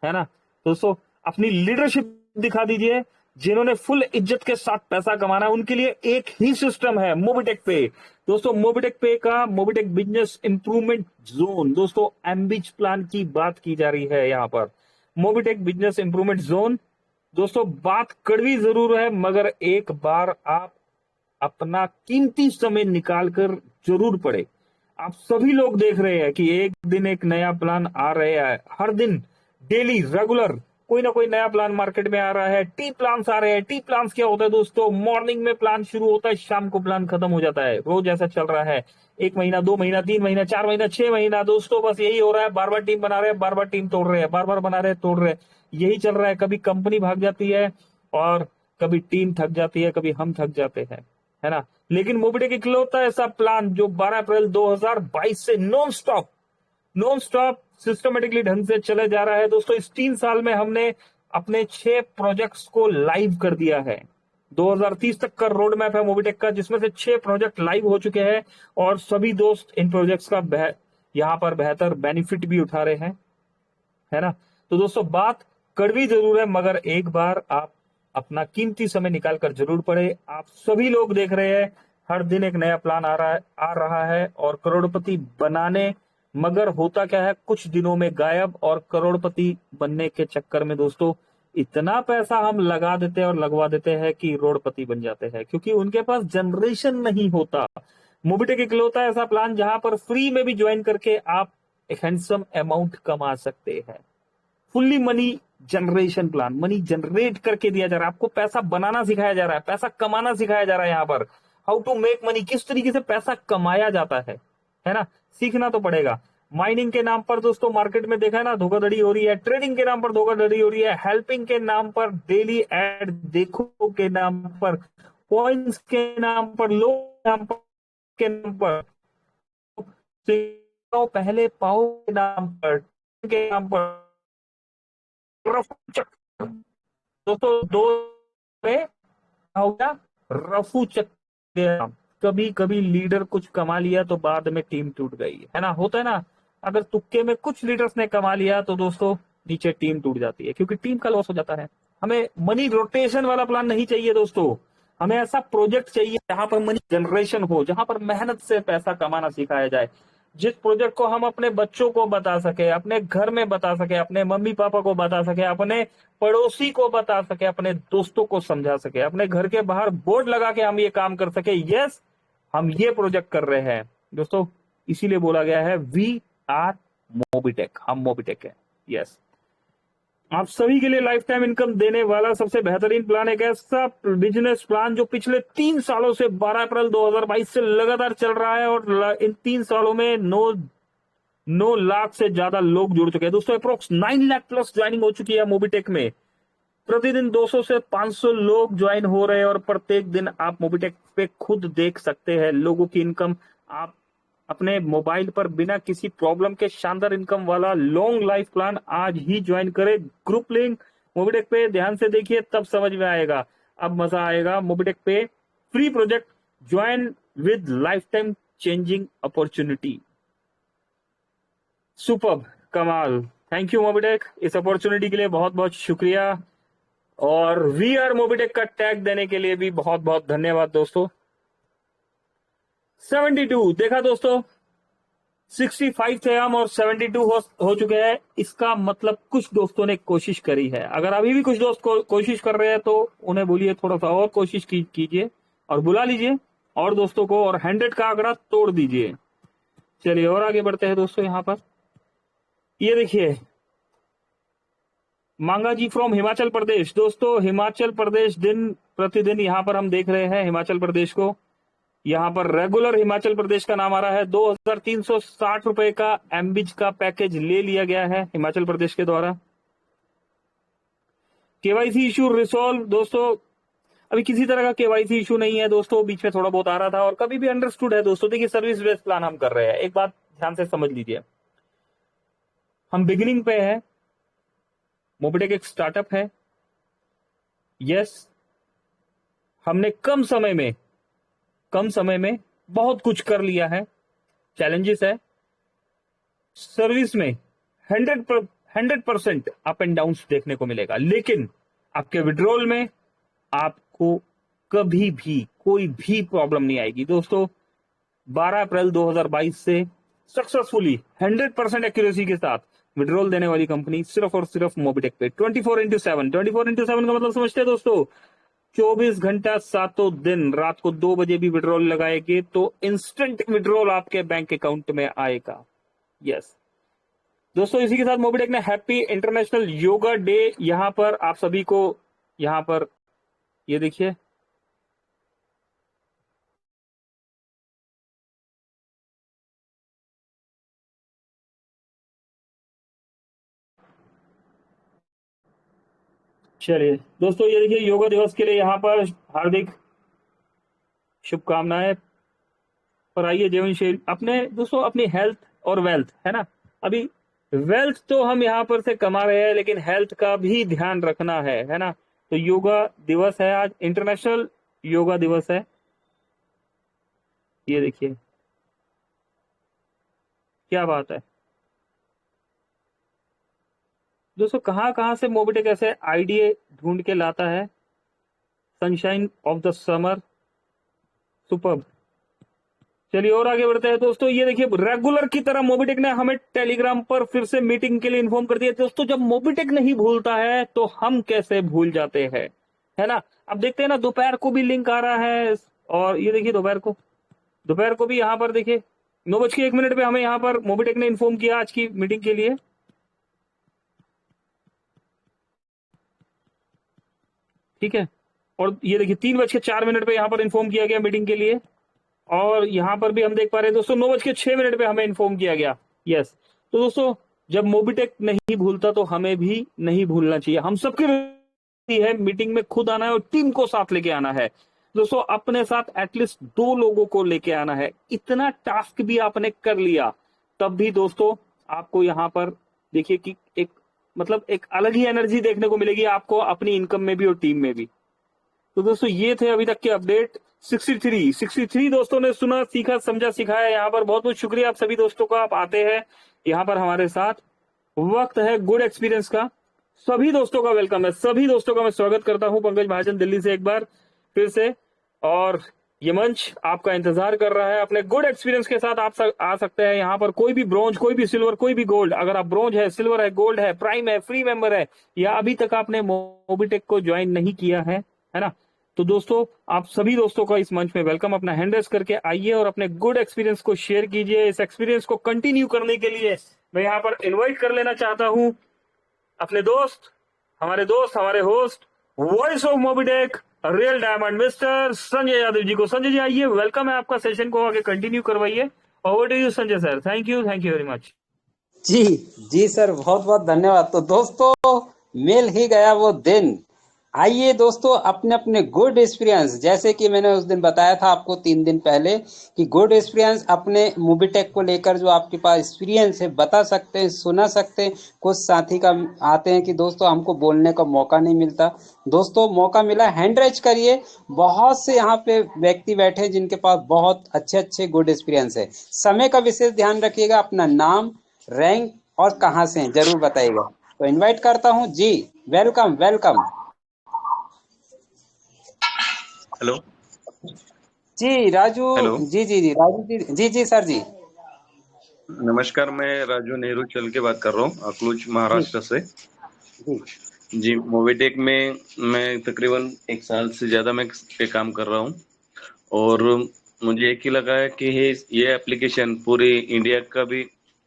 है ना। दोस्तों अपनी लीडरशिप दिखा दीजिए। जिन्होंने फुल इज्जत के साथ पैसा कमाना है उनके लिए एक ही सिस्टम है, मोबिटेक पे। दोस्तों मोबिटेक पे का मोबिटेक बिजनेस इंप्रूवमेंट जोन, दोस्तों एम्बिज प्लान की बात की जा रही है यहाँ पर। मोबिटेक बिजनेस इंप्रूवमेंट जोन दोस्तों, बात कड़वी जरूर है, मगर एक बार आप अपना कीमती समय निकाल कर जरूर पढ़े। आप सभी लोग देख रहे हैं कि एक दिन एक नया प्लान आ रहा है, हर दिन डेली रेगुलर कोई ना कोई नया प्लान मार्केट में आ रहा है। टी प्लान्स आ रहे हैं। टी प्लान्स क्या होता है दोस्तों? मॉर्निंग में प्लान शुरू होता है, शाम को प्लान खत्म हो जाता है। रोज ऐसा चल रहा है, 1 महीना, 2 महीना, 3 महीना, 4 महीना, 6 महीना। दोस्तों बस यही हो रहा है, बार बार टीम बना रहे हैं, बार बार टीम तोड़ रहे हैं, बार बार बना रहे हैं, तोड़ रहे हैं, यही चल रहा है। कभी कंपनी भाग जाती है, और कभी टीम थक जाती है, कभी हम थक जाते हैं, है ना। लेकिन मोबिटेक इकलौता ऐसा प्लान जो 12 अप्रैल 2022 से नॉन स्टॉप सिस्टमेटिकली ढंग से चले जा रहा है। दोस्तों इस 3 साल में हमने अपने 6 प्रोजेक्ट्स को लाइव कर दिया है। 2030 तक का रोड मैप है मोबिटेक का, जिसमें से 6 प्रोजेक्ट लाइव हो चुके हैं, और सभी दोस्त इन प्रोजेक्ट्स का यहाँ पर बेहतर बेनिफिट भी उठा रहे हैं, है ना। तो दोस्तों बात कड़वी जरूर है, मगर एक बार आप अपना कीमती समय निकाल कर जरूर पढ़े। आप सभी लोग देख रहे हैं हर दिन एक नया प्लान आ रहा है और करोड़पति बनाने, मगर होता क्या है कुछ दिनों में गायब। और करोड़पति बनने के चक्कर में दोस्तों इतना पैसा हम लगा देते हैं और लगवा देते हैं कि रोडपति बन जाते हैं, क्योंकि उनके पास जनरेशन नहीं होता। मोबिटेक इकलौता ऐसा प्लान जहां पर फ्री में भी ज्वाइन करके आप एक हैंडसम अमाउंट कमा सकते हैं। Fully money generation plan, money generate करके दिया जा रहा है, आपको पैसा बनाना सिखाया जा रहा है, पैसा कमाना सिखाया जा रहा है। यहाँ पर हाउ टू मेक मनी, किस तरीके से पैसा कमाया जाता है ना, सीखना तो पड़ेगा। माइनिंग के नाम पर दोस्तों मार्केट में देखा है ना धोखाधड़ी हो रही है, ट्रेडिंग के नाम पर धोखाधड़ी हो रही है, हेल्पिंग के नाम पर, डेली एड देखो के नाम पर, पॉइंट्स के नाम पर, लोग के नाम पर, पहले पाओ के नाम पर दोस्तों दो में हो गया रफू चक्कर। कभी कभी लीडर कुछ कमा लिया तो बाद में टीम टूट गई, है ना, होता है ना। अगर तुक्के में कुछ लीडर्स ने कमा लिया तो दोस्तों नीचे टीम टूट जाती है, क्योंकि टीम का लॉस हो जाता है। हमें मनी रोटेशन वाला प्लान नहीं चाहिए दोस्तों, हमें ऐसा प्रोजेक्ट चाहिए जहां पर मनी जनरेशन हो, जहां पर मेहनत से पैसा कमाना सिखाया जाए, जिस प्रोजेक्ट को हम अपने बच्चों को बता सके, अपने घर में बता सके, अपने मम्मी पापा को बता सके, अपने पड़ोसी को बता सके, अपने दोस्तों को समझा सके, अपने घर के बाहर बोर्ड लगा के हम ये काम कर सके, यस हम ये प्रोजेक्ट कर रहे हैं दोस्तों। इसीलिए बोला गया है वी आर मोबिटेक, हम मोबिटेक है। यस, आप सभी के लिए लाइफ टाइम इनकम देने वाला सबसे बेहतरीन प्लान, एक ऐसा बिजनेस प्लान जो पिछले 3 सालों से 12 अप्रैल 2022 से लगातार चल रहा है और इन 3 सालों में 9 लाख से ज्यादा लोग जुड़ चुके हैं दोस्तों। अप्रोक्स 9 लाख प्लस ज्वाइनिंग हो चुकी है मोबिटेक में। प्रतिदिन 200 से 500 लोग ज्वाइन हो रहे हैं और प्रत्येक दिन आप मोबिटेक पे खुद देख सकते हैं लोगों की इनकम। आप अपने मोबाइल पर बिना किसी प्रॉब्लम के शानदार इनकम वाला लॉन्ग लाइफ प्लान आज ही ज्वाइन करें। ग्रुप लिंक मोबिटेक पे ध्यान से देखिए, तब समझ में आएगा, अब मजा आएगा। मोबिटेक पे free project join with life time changing opportunity. Superb, कमाल, थैंक यू मोबिटेक, इस अपॉर्चुनिटी के लिए बहुत बहुत शुक्रिया और वी आर मोबिटेक का टैग देने के लिए भी बहुत बहुत धन्यवाद दोस्तों। 72 देखा दोस्तों, 65 थे हम और 72 हो चुके हैं। इसका मतलब कुछ दोस्तों ने कोशिश करी है। अगर अभी भी कुछ दोस्त कोशिश कर रहे हैं तो उन्हें बोलिए थोड़ा सा और कोशिश कीजिए और बुला लीजिए और दोस्तों को, और 100 का आंकड़ा तोड़ दीजिए। चलिए और आगे बढ़ते हैं दोस्तों। यहां पर ये देखिए, मांगा जी फ्रॉम हिमाचल प्रदेश। दोस्तों हिमाचल प्रदेश दिन प्रतिदिन यहां पर हम देख रहे हैं हिमाचल प्रदेश को। यहां पर रेगुलर हिमाचल प्रदेश का नाम आ रहा है। 2360 रुपए का एमबीज का पैकेज ले लिया गया है हिमाचल प्रदेश के द्वारा। केवाईसी इशू रिसॉल्व दोस्तों, अभी किसी तरह का केवाईसी इशू नहीं है दोस्तों, बीच में थोड़ा बहुत आ रहा था और कभी भी अंडरस्टूड है दोस्तों। देखिए सर्विस बेस्ड प्लान हम कर रहे हैं, एक बात ध्यान से समझ लीजिए, हम बिगिनिंग पे है, मोबिटेक एक स्टार्टअप है। यस, हमने कम समय में बहुत कुछ कर लिया है। चैलेंजेस है, सर्विस में 100% अप एंड डाउन देखने को मिलेगा, लेकिन आपके विड्रॉल में आपको कभी भी कोई भी प्रॉब्लम नहीं आएगी दोस्तों। 12 अप्रैल 2022 से सक्सेसफुली 100% एक्यूरेसी के साथ विड्रॉल देने वाली कंपनी सिर्फ और सिर्फ मोबिटेक पे 24/7। 24/7 का मतलब समझते हैं दोस्तों, 24 घंटा 7 दिन, रात को 2 बजे भी विड्रॉल लगाएंगे तो इंस्टेंट विड्रॉल आपके बैंक अकाउंट में आएगा। यस दोस्तों, इसी के साथ मोबिटेक ने हैप्पी इंटरनेशनल योगा डे यहां पर आप सभी को, यहां पर ये देखिए, चलिए दोस्तों ये देखिए, योगा दिवस के लिए यहाँ पर हार्दिक शुभकामनाएं। पर आइए जीवन शैली अपने दोस्तों, अपनी हेल्थ और वेल्थ, है ना, अभी वेल्थ तो हम यहाँ पर से कमा रहे हैं लेकिन हेल्थ का भी ध्यान रखना है ना। तो योगा दिवस है आज, इंटरनेशनल योगा दिवस है। ये देखिए क्या बात है दोस्तों, कहां कहां से मोबिटेक ऐसे आइडिया ढूंढ के लाता है। Sunshine of the summer, superb. चलिए और आगे बढ़ते हैं दोस्तों। ये देखिए रेगुलर की तरह मोबिटेक ने हमें टेलीग्राम पर फिर से मीटिंग के लिए इन्फॉर्म कर दिया। दोस्तों जब मोबिटेक नहीं भूलता है तो हम कैसे भूल जाते हैं, है ना। अब देखते हैं ना, दोपहर को भी लिंक आ रहा है, और ये देखिए दोपहर को भी यहाँ पर देखिए 9:01 पे हमें यहाँ पर मोबिटेक ने इन्फॉर्म किया आज की मीटिंग के लिए। ठीक है, और ये देखिए 3:04 पे यहाँ पर इन्फॉर्म किया गया मीटिंग के लिए, और यहां पर भी हम देख पा रहे हैं दोस्तों 9:06 पे हमें इन्फॉर्म किया गया। यस, तो दोस्तों जब मोबिटेक नहीं भूलता तो हमें भी नहीं भूलना चाहिए। हम सबकी है मीटिंग में खुद आना है और टीम को साथ लेके आना है दोस्तों। अपने साथ एटलीस्ट 2 लोगों को लेके आना है। इतना टास्क भी आपने कर लिया तब भी दोस्तों आपको यहाँ पर देखिए कि एक मतलब एक अलग ही एनर्जी देखने को मिलेगी आपको अपनी इनकम में भी और टीम में भी। तो दोस्तों ये थे अभी तक के अपडेट। 63 दोस्तों ने सुना, सीखा, समझा, सिखाया। यहाँ पर बहुत बहुत शुक्रिया आप सभी दोस्तों का, आप आते हैं यहाँ पर हमारे साथ। वक्त है गुड एक्सपीरियंस का। सभी दोस्तों का वेलकम है, सभी दोस्तों का मैं स्वागत करता हूँ पंकज महाजन दिल्ली से एक बार फिर से। और ये मंच आपका इंतजार कर रहा है। अपने गुड एक्सपीरियंस के साथ आप आ सकते हैं यहाँ पर। कोई भी ब्रॉन्ज, कोई भी सिल्वर, कोई भी गोल्ड, अगर आप ब्रॉन्ज है, सिल्वर है, गोल्ड है, प्राइम है, फ्री मेंबर है, या अभी तक आपने मोबिटेक को ज्वाइन नहीं किया है ना, तो दोस्तों आप सभी दोस्तों का इस मंच में वेलकम। अपना हैंड रेस करके आइए और अपने गुड एक्सपीरियंस को शेयर कीजिए। इस एक्सपीरियंस को कंटिन्यू करने के लिए मैं यहाँ पर इनवाइट कर लेना चाहता हूँ अपने दोस्त, हमारे host, voice of Mobitech, real diamond, mister Sanjay Yadav ji को। संजय जी आइए, वेलकम है आपका। सेशन को आगे कंटिन्यू करवाइए। Over to you Sanjay sir. Thank you very much. जी जी सर, बहुत बहुत धन्यवाद। तो दोस्तों मिल ही गया वो दिन। आइए दोस्तों, अपने अपने गुड एक्सपीरियंस, जैसे कि मैंने उस दिन बताया था आपको 3 दिन पहले कि गुड एक्सपीरियंस अपने मोबिटेक को लेकर जो आपके पास एक्सपीरियंस है बता सकते हैं, सुना सकते हैं। कुछ साथी का आते हैं कि दोस्तों हमको बोलने का मौका नहीं मिलता। दोस्तों मौका मिला, हैंड रेज करिए। बहुत से यहाँ पे व्यक्ति बैठे हैं जिनके पास बहुत अच्छे अच्छे गुड एक्सपीरियंस है। समय का विशेष ध्यान रखिएगा, अपना नाम, रैंक और कहाँ से हैं जरूर बताइएगा। तो इनवाइट करता हूँ जी, वेलकम वेलकम। हेलो जी राजू, हेलो जी राजू जी सर जी। नमस्कार, मैं राजू नेहरू चल के बात कर रहा हूँ, अकलूज जी महाराष्ट्र से। जी जी, मोबिटेक में मैं तकरीबन 1 साल से ज़्यादा मैं पे काम कर रहा हूँ, और मुझे एक ही लगा है कि ये एप्लीकेशन पूरी इंडिया का भी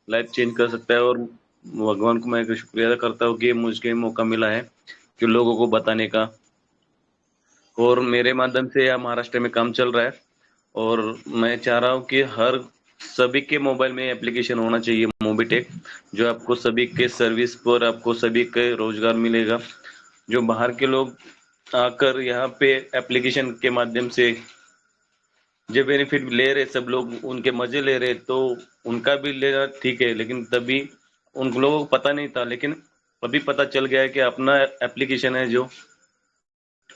लाइफ चेंज कर सकता है। और भगवान को मैं शुक्रिया अदा करता हूँ कि मुझे मौका मिला है कि लोगों को बताने का, और मेरे माध्यम से यहाँ महाराष्ट्र में काम चल रहा है। और मैं चाह रहा हूँ कि हर सभी के मोबाइल में एप्लीकेशन होना चाहिए मोबिटेक, जो आपको सभी के सर्विस पर आपको सभी के रोजगार मिलेगा। जो बाहर के लोग आकर यहाँ पे एप्लीकेशन के माध्यम से जो बेनिफिट ले रहे, सब लोग उनके मजे ले रहे, तो उनका भी लेना ठीक है, लेकिन तभी उन लोगों को पता नहीं था। लेकिन अभी पता चल गया है कि अपना एप्लीकेशन है जो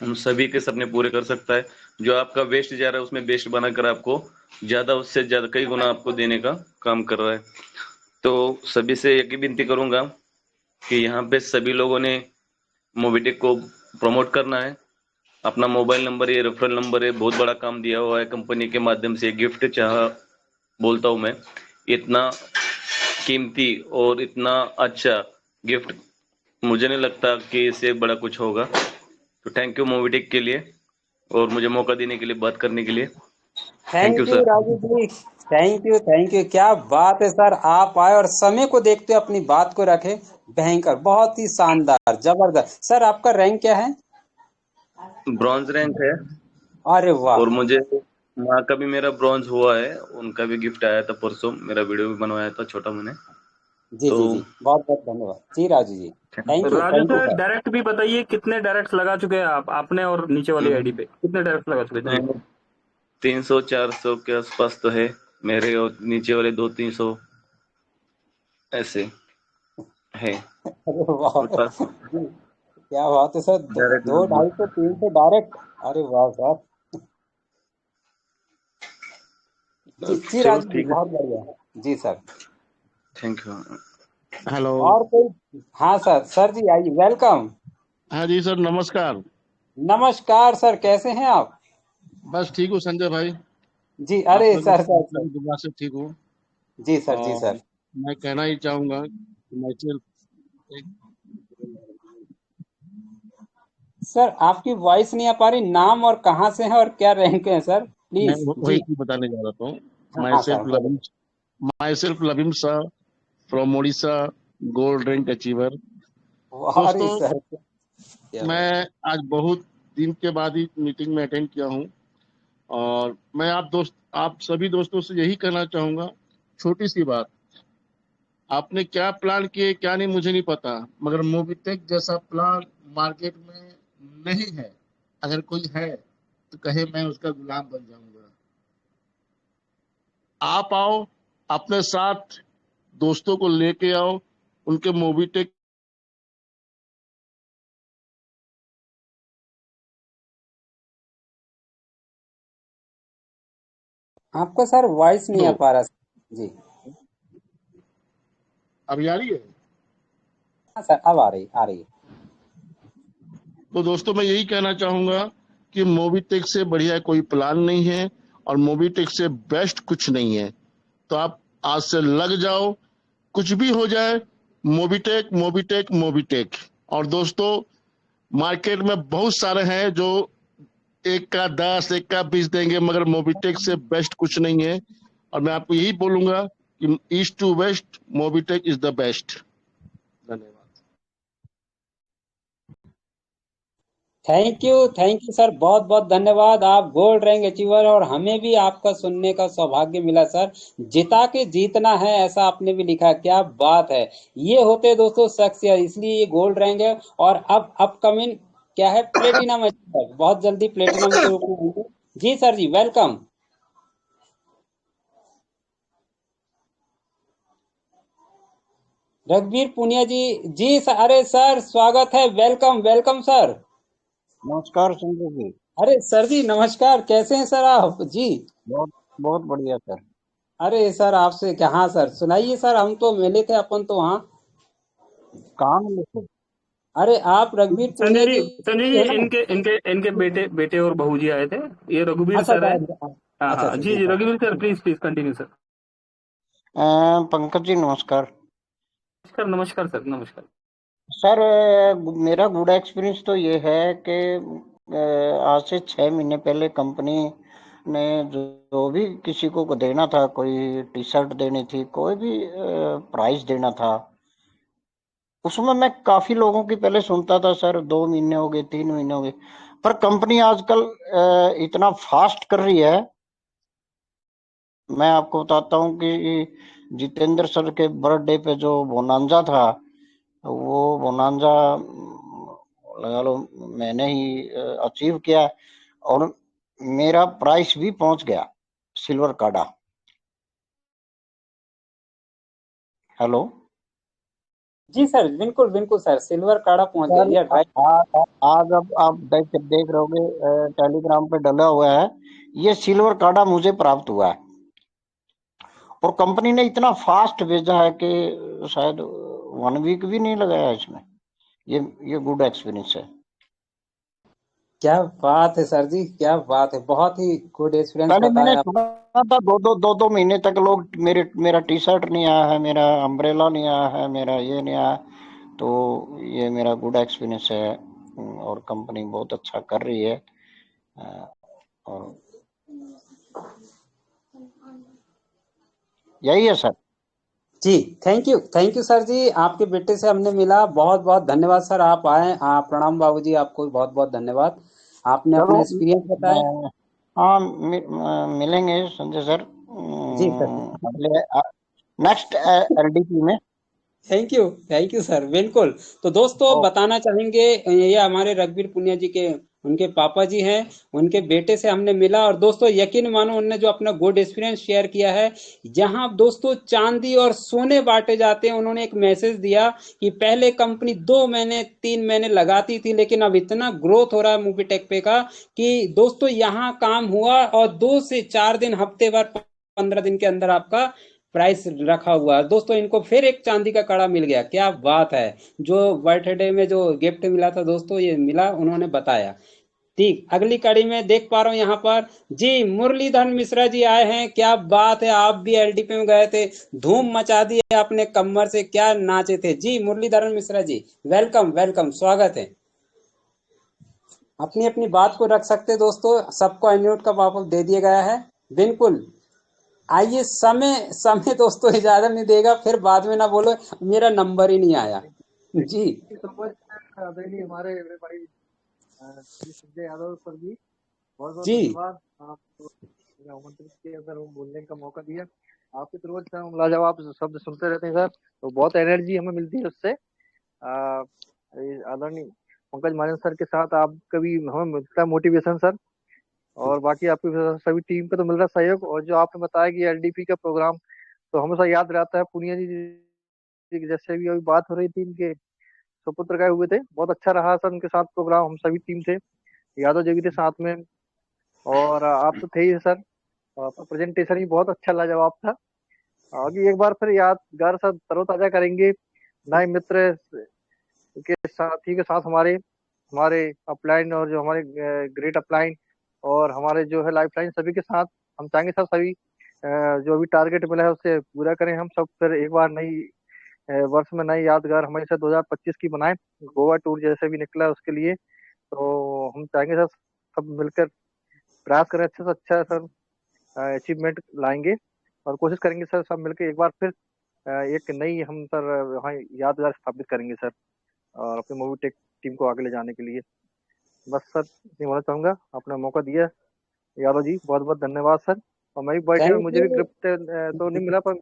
उन सभी के सपने पूरे कर सकता है। जो आपका वेस्ट जा रहा है उसमें बेस्ट बनाकर आपको ज्यादा, उससे ज्यादा कई गुना आपको देने का काम कर रहा है। तो सभी से एक ही विनती करूंगा कि यहाँ पे सभी लोगों ने मोबिटेक को प्रमोट करना है। अपना मोबाइल नंबर, ये रेफरल नंबर है, बहुत बड़ा काम दिया हुआ है कंपनी के माध्यम से। गिफ्ट चाह बोलता हूँ मैं, इतना कीमती और इतना अच्छा गिफ्ट मुझे नहीं लगता कि इससे बड़ा कुछ होगा। तो थैंक यू मोबिटेक के लिए, और मुझे मौका देने के लिए, बात करने के लिए। Thank you thank you sir. Raju ji, thank you. क्या बात है सर, आप आए और समय को देखते हुए अपनी बात को रखे। भयंकर, बहुत ही शानदार, जबरदस्त। सर आपका रैंक क्या है? ब्रॉन्ज रैंक है, अरे वाह। और मुझे वहाँ का भी मेरा ब्रॉन्ज हुआ है, उनका भी गिफ्ट आया था परसों। मेरा वीडियो भी बनवाया था छोटा मैंने। तो जी बहुत बहुत धन्यवाद जी Raju ji. Raju thank you sir sir. Direct भी बताइए कितने डायरेक्ट लगा चुके हैं आप, आपने और नीचे वाली आईडी पे कितने डायरेक्ट लगा चुके हैं? 300-400 के आसपास तो है मेरे, और नीचे वाले 200-300 ऐसे है। अरे वाह बस जी, क्या बात है सर, डायरेक्ट दो 250 300 डायरेक्ट। अरे वाह सर। जी चलो राजू जी, ठीक है, बहुत बढ़िया। जी सर। Thank you. हेलो। और कोई? हाँ सर, जी आइए, वेलकम। हाँ जी सर, नमस्कार। नमस्कार सर, कैसे हैं आप? बस ठीक हूँ संजय भाई। जी, आप अरे लोगों सर सर की सर। दुआ से ठीक हूँ। जी सर, जी और सर। मैं कहना ही चाहूंगा कि मैं एक सर आपकी वॉइस नहीं आ पा रही, नाम और कहाँ से है और क्या रैंक है सर, मैं प्लीज वही जी। चीज बताने जा रहा हूँ। हाँ माई हाँ सर, सेल्फ बोलो। Loving my self loving Shah from Odisha, gold rank achiever. अरे दोस्तों, सर, क्या बात। मैं आज बहुत दिन के बाद ही मीटिंग में अटेंड किया हूँ। और मैं आप सभी दोस्तों से यही कहना चाहूंगा, छोटी सी बात। आपने क्या प्लान किए क्या नहीं मुझे नहीं पता, मगर मोबिटेक जैसा प्लान मार्केट में नहीं है। अगर कोई है तो कहे मैं उसका गुलाम बन जाऊंगा। आप आओ, अपने साथ दोस्तों को लेके आओ, उनके मोबिटेक आपका सर वॉइस नहीं दो। आ पा रहा जी। अभी आ रही है? हाँ सर, अब आ रही है। तो दोस्तों, मैं यही कहना चाहूंगा कि मोबिटेक से बढ़िया कोई प्लान नहीं है और मोबिटेक से बेस्ट कुछ नहीं है। तो आप आज से लग जाओ, कुछ भी हो जाए, मोबिटेक मोबिटेक मोबिटेक। और दोस्तों, मार्केट में बहुत सारे हैं जो एक का 10, एक का 20 देंगे, मगर मोबिटेक से बेस्ट कुछ नहीं है। और मैं आपको यही बोलूंगा कि east to west Mobitech is the best. धन्यवाद। थैंक यू सर, बहुत बहुत धन्यवाद। आप गोल्ड रैंक अचीवर और हमें भी आपका सुनने का सौभाग्य मिला सर। जिता के जीतना है ऐसा आपने भी लिखा, क्या बात है। ये होते हैं दोस्तों शख्सियत, इसलिए ये गोल्ड रैंक है। और अब अपकमिंग क्या है, प्लेटिनम अचीवर, बहुत जल्दी प्लेटिनम के रूप में होंगे। जी सर जी, वेलकम। रघुवीर पुनिया जी। जी सर, अरे सर स्वागत है, वेलकम वेलकम सर। नमस्कार संजय जी। अरे सर जी नमस्कार, कैसे हैं सर आप जी? बहुत बहुत बढ़िया सर। अरे सर आपसे क्या, हाँ सर सुनाइए सर, हम तो मिले थे अपन तो वहाँ। कहाँ मिले थे? अरे आप रघुवीर पुनिया जी संजय जी, है ना? इनके इनके इनके बेटे बेटे और बहू जी आए थे। ये रघुवीर अच्छा सर है। अच्छा हाँ अच्छा हाँ, अच्छा, जी जी जी, सर। रघुवीर sir, please please continue sir. Pankaj ji नमस्कार। नमस्कार नमस्कार सर, नमस्कार। सर, मेरा गुड एक्सपीरियंस तो ये है कि आज से 6 महीने पहले कंपनी ने जो भी किसी को देना था, कोई टी शर्ट देनी थी, कोई भी प्राइस देना था, उसमें मैं काफी लोगों की पहले सुनता था सर, 2 महीने हो गए, 3 महीने हो गए। पर कंपनी आजकल इतना फास्ट कर रही है। मैं आपको बताता हूँ कि जितेंद्र सर के बर्थडे पे जो बोनांजा था, वो बोनांजा लगा लो मैंने ही अचीव किया। और मेरा प्राइस भी पहुंच गया, सिल्वर कार्डा। हेलो जी सर, बिल्कुल बिल्कुल सर, सिल्वर काड़ा पहुंच गया, सर, ये राइट। आज अब आप देख रहे होगे, टेलीग्राम पे डला हुआ है, ये सिल्वर कार्डा मुझे प्राप्त हुआ है। और कंपनी ने इतना फास्ट भेजा है कि शायद 1 वीक भी नहीं लगाया इसमें। ये गुड एक्सपीरियंस है। क्या बात है सर जी, क्या बात है, बहुत ही गुड एक्सपीरियंस पहले मैंने बताया आप। सुना था, दो दो महीने तक लोग मेरा टी शर्ट नहीं आया है, मेरा अम्ब्रेला नहीं आया है, मेरा ये नहीं आया। तो ये मेरा गुड एक्सपीरियंस है। और कंपनी बहुत अच्छा कर रही है। अ, और यही है सर। जी, थैंक यू सर जी, आपके बेटे से हमने मिला, बहुत बहुत धन्यवाद सर, आप आए। हाँ प्रणाम बाबूजी, आपको बहुत बहुत धन्यवाद, आपने चलो, अपना एक्सपीरियंस बताया। हाँ, मिलेंगे संजय सर, जी सर। अगले नेक्स्ट एलडीपी में। थैंक यू सर, बिल्कुल। तो दोस्तों ओ, बताना चाहेंगे, ये हमारे रघुवीर पुनिया जी के उनके पापा जी हैं, उनके बेटे से हमने मिला। और दोस्तों यकीन मानो, उन्होंने जो अपना गुड एक्सपीरियंस शेयर किया है, जहां दोस्तों चांदी और सोने बांटे जाते हैं, उन्होंने एक मैसेज दिया कि पहले कंपनी 2 महीने 3 महीने लगाती थी, लेकिन अब इतना ग्रोथ हो रहा है मूवी टेक पे का, कि दोस्तों यहाँ काम हुआ और 2 से 4 दिन, हफ्ते भर 15 दिन के अंदर आपका प्राइस रखा हुआ है। दोस्तों इनको फिर एक चांदी का कड़ा मिल गया, क्या बात है। जो बर्थडे में जो गिफ्ट मिला था दोस्तों, ये मिला, उन्होंने बताया। ठीक, अगली कड़ी में देख पा रहा हूँ यहाँ पर जी मुरलीधर मिश्रा जी आए हैं। क्या बात है, आप भी एलडीपी में गए थे, धूम मचा दी है आपने, कमर से क्या नाचे थे जी। मुरलीधर मिश्रा जी वेलकम वेलकम, स्वागत है। अपनी अपनी बात को रख सकते दोस्तों, सबको अनम्यूट का पॉपअप दे दिया गया है। बिल्कुल, आइए। समय समय दोस्तों इजाजत नहीं देगा, फिर बाद में ना बोलो मेरा नंबर ही नहीं आया जी। आदरणीय हमारे बड़े भाई श्री संजय यादव सर जी, बहुत बहुत जी धन्यवाद। आपको मेरा आमंत्रित किया सर, बोलने का मौका दिया। आपके तो रोज हम लाजवाब शब्द सुनते रहते हैं सर, तो बहुत एनर्जी हमें मिलती है उससे। आदरणीय पंकज महाजन सर के साथ आपका भी हमें मिलता है मोटिवेशन सर, और बाकी आपकी सभी टीम का तो मिल रहा है सहयोग। और जो आपने बताया कि एलडीपी का प्रोग्राम तो हमेशा याद रहता है। पुनिया जी की जैसे भी अभी बात हो रही थी, इनके सुपुत्र गए हुए थे, बहुत अच्छा रहा सर उनके साथ प्रोग्राम। हम सभी टीम थे, यादव जी भी थे साथ में, और आप तो थे ही सर। आपका प्रेजेंटेशन भी बहुत अच्छा लाजवाब था। आगे एक बार फिर यादगार सर तरोताजा करेंगे नए मित्र के साथी के साथ, हमारे हमारे अपलाइन और जो हमारे ग्रेट अपलाइन और हमारे जो है लाइफलाइन, सभी के साथ हम चाहेंगे सर सभी जो अभी टारगेट मिला है उससे पूरा करें हम सब। फिर एक बार नई वर्ष में नई यादगार हमेशा 2025 की बनाएं। गोवा टूर जैसे भी निकला है उसके लिए, तो हम चाहेंगे सर सब मिलकर प्रयास करें, अच्छे से अच्छा सर अचीवमेंट लाएंगे, और कोशिश करेंगे सर सब मिलकर एक बार फिर एक नई हम सर वहाँ यादगार स्थापित करेंगे सर, और अपनी मूवी टेक टीम को आगे ले जाने के लिए। बस सर इतनी बोलना चाहूंगा, आपने मौका दिया यादव जी, बहुत बहुत धन्यवाद सर। और मैं भी बैठे हुए, थैंक मुझे भी यू। गिफ्ट तो नहीं मिला, पर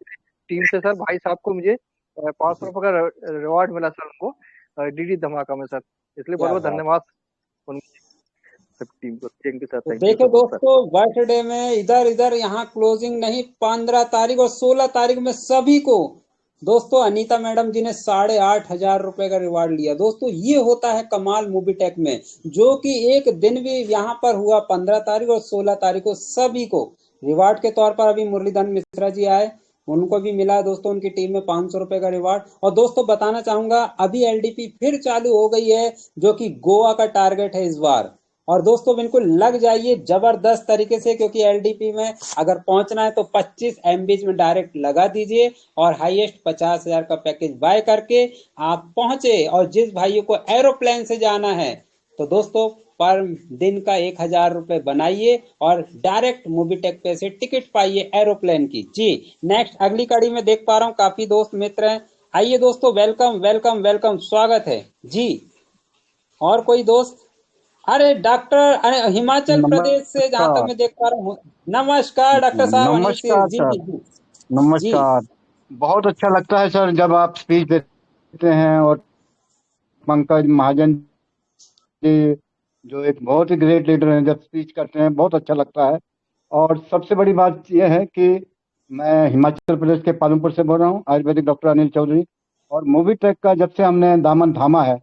टीम से सर भाई साहब को मुझे 500 रुपये का रिवॉर्ड मिला सर उनको डीडी धमाका में सर, इसलिए बहुत क्या बहुत बात। धन्यवाद उन टीम को। थैंक यू सर, तो थैंक यू देखो सो मच सर। दोस्तों, बर्थडे में इधर इधर यहाँ क्लोजिंग नहीं, 15 तारीख और 16 तारीख में सभी को दोस्तों अनीता मैडम जी ने 8,500 रुपए का रिवार्ड लिया। दोस्तों ये होता है कमाल मूवी टेक में, जो कि एक दिन भी यहाँ पर हुआ 15 तारीख और 16 तारीख को सभी को रिवार्ड के तौर पर। अभी मुरलीधर मिश्रा जी आए, उनको भी मिला है दोस्तों, उनकी टीम में 500 रुपए का रिवार्ड। और दोस्तों बताना चाहूंगा अभी एलडीपी फिर चालू हो गई है, जो कि गोवा का टारगेट है इस बार। और दोस्तों बिल्कुल लग जाइए जबरदस्त तरीके से, क्योंकि एलडीपी में अगर पहुंचना है तो 25 एमबीज में डायरेक्ट लगा दीजिए, और हाईएस्ट 50,000 का पैकेज बाय करके आप पहुंचे। और जिस भाइयों को एरोप्लेन से जाना है तो दोस्तों पर दिन का 1,000 रुपए बनाइए और डायरेक्ट मूवीटेक पे से टिकट पाइए एरोप्लेन की जी। नेक्स्ट अगली कड़ी में देख पा रहा हूँ काफी दोस्त मित्र हैं। आइए दोस्तों, वेलकम वेलकम वेलकम, स्वागत है जी। और कोई दोस्त? अरे डॉक्टर, अरे हिमाचल प्रदेश से जहां तक नमस्कार। मैं देख पा रहा हूँ। नमस्कार डॉक्टर साहब, अनिल सिंह नमस्कार जी सर। जी जी जी। नमस्कार। बहुत अच्छा लगता है सर जब आप स्पीच देते हैं, और पंकज महाजन जी जो एक बहुत ही ग्रेट लीडर हैं, जब स्पीच करते हैं बहुत अच्छा लगता है। और सबसे बड़ी बात यह है कि मैं हिमाचल प्रदेश के पालमपुर से बोल रहा हूँ, आयुर्वेदिक डॉक्टर अनिल चौधरी। और मूवी टेक का जब से हमने दामन थामा है,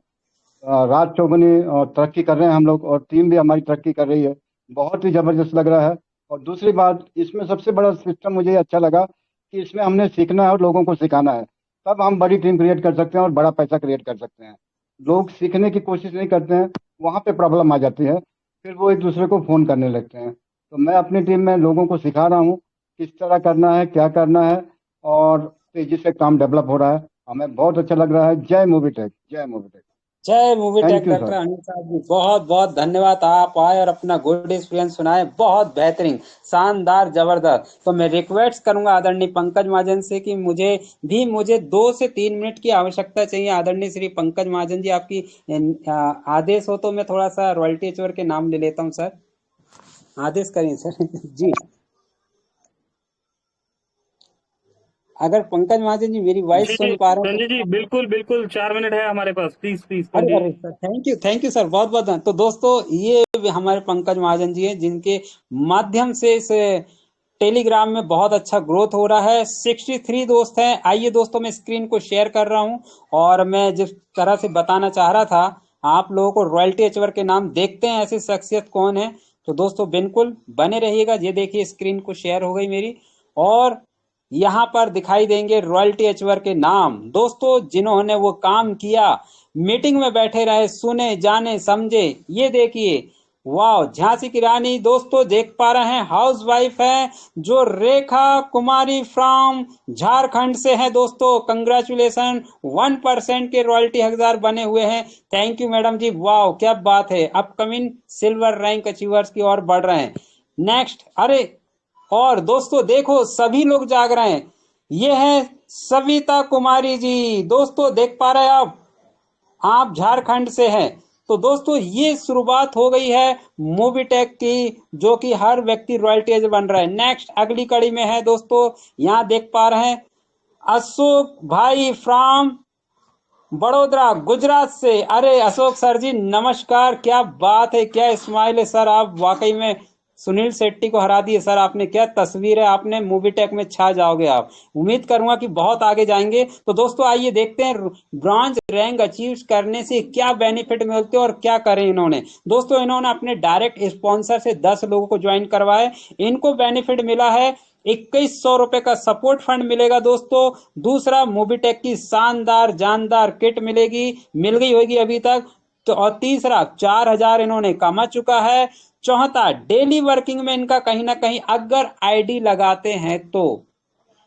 रात चौगुनी और तरक्की कर रहे हैं हम लोग, और टीम भी हमारी तरक्की कर रही है, बहुत ही जबरदस्त लग रहा है। और दूसरी बात, इसमें सबसे बड़ा सिस्टम मुझे अच्छा लगा कि इसमें हमने सीखना है और लोगों को सिखाना है, तब हम बड़ी टीम क्रिएट कर सकते हैं और बड़ा पैसा क्रिएट कर सकते हैं। लोग सीखने की कोशिश नहीं करते हैं, वहाँ पे प्रॉब्लम आ जाती है, फिर वो एक दूसरे को फोन करने लगते हैं। तो मैं अपनी टीम में लोगों को सिखा रहा हूँ किस तरह करना है, क्या करना है, और तेजी से काम डेवलप हो रहा है। हमें बहुत अच्छा लग रहा है। Jai movie tech, Jai movie tech. Jai movie tech thank you doctor sir. Anil साहब जी, बहुत बहुत धन्यवाद। आप आए और अपना गुड एक्सपीरियंस सुनाए, बहुत बेहतरीन, शानदार, जबरदस्त। तो मैं रिक्वेस्ट करूंगा आदरणीय पंकज महाजन से कि मुझे 2 से 3 मिनट की आवश्यकता चाहिए। आदरणीय श्री पंकज महाजन जी, आपकी आदेश हो तो मैं थोड़ा सा रॉयल्टी अचीवर के नाम ले लेता हूँ सर, आदेश करिए सर जी। अगर पंकज महाजन जी मेरी जी वॉइस जी सुन पा रहे हैं संजय जी, तो। बिल्कुल बिल्कुल 4 मिनट है हमारे पास, प्लीज प्लीज अरे कंटिन्यू। अरे सर, थैंक यू सर, बहुत बहुत धन्यवाद। तो दोस्तों ये भी हमारे पंकज महाजन जी हैं, जिनके माध्यम से इस टेलीग्राम में बहुत अच्छा ग्रोथ हो रहा है। 63 दोस्त हैं। आइए दोस्तों, मैं स्क्रीन को शेयर कर रहा हूं, और मैं जिस तरह से बताना चाह रहा था आप लोगों को, रॉयल्टी अचीवर के नाम देखते हैं ऐसी शख्सियत कौन है। तो दोस्तों बिल्कुल बने रहिएगा। ये देखिए स्क्रीन को शेयर हो गई मेरी, और यहाँ पर दिखाई देंगे रॉयल्टी अचीवर के नाम। दोस्तों जिन्होंने वो काम किया, मीटिंग में बैठे रहे, सुने, जाने, समझे। ये देखिए वाह, झांसी की रानी दोस्तों देख पा रहे हैं, हाउस वाइफ है जो रेखा कुमारी फ्रॉम झारखंड से है दोस्तों। कंग्रेचुलेशन, 1% के रॉयल्टी हकदार बने हुए हैं। थैंक यू मैडम जी, वाह क्या बात है। अपकमिंग सिल्वर रैंक अचीवर्स की ओर बढ़ रहे हैं। नेक्स्ट, अरे और दोस्तों देखो सभी लोग जाग रहे हैं। ये है सविता कुमारी जी दोस्तों, देख पा रहे हैं आप झारखंड से हैं। तो दोस्तों ये शुरुआत हो गई है मोबीटेक की, जो कि हर व्यक्ति रॉयल्टीज बन रहा है। नेक्स्ट अगली कड़ी में है दोस्तों, यहाँ देख पा रहे हैं अशोक भाई फ्रॉम बड़ोदरा गुजरात से। अरे अशोक सर जी नमस्कार, क्या बात है, क्या स्माइल है सर, आप वाकई में सुनील शेट्टी को हरा दिए सर आपने। क्या तस्वीर है, आपने मूवीटेक में छा जाओगे आप। उम्मीद करूंगा कि बहुत आगे जाएंगे। तो दोस्तों आइए देखते हैं ब्रॉन्ज रैंक अचीव करने से क्या बेनिफिट मिलते हैं और क्या करें इन्होंने। दोस्तों इन्होंने अपने डायरेक्ट स्पॉन्सर से 10 लोगों को ज्वाइन करवाए। इनको बेनिफिट मिला है 2100 रुपए का सपोर्ट फंड मिलेगा दोस्तों। दूसरा मोबीटेक की शानदार जानदार किट मिलेगी, मिल गई होगी अभी तक तो। और तीसरा 4000 इन्होंने कमा चुका है। चौथा डेली वर्किंग में इनका कहीं ना कहीं अगर आईडी लगाते हैं तो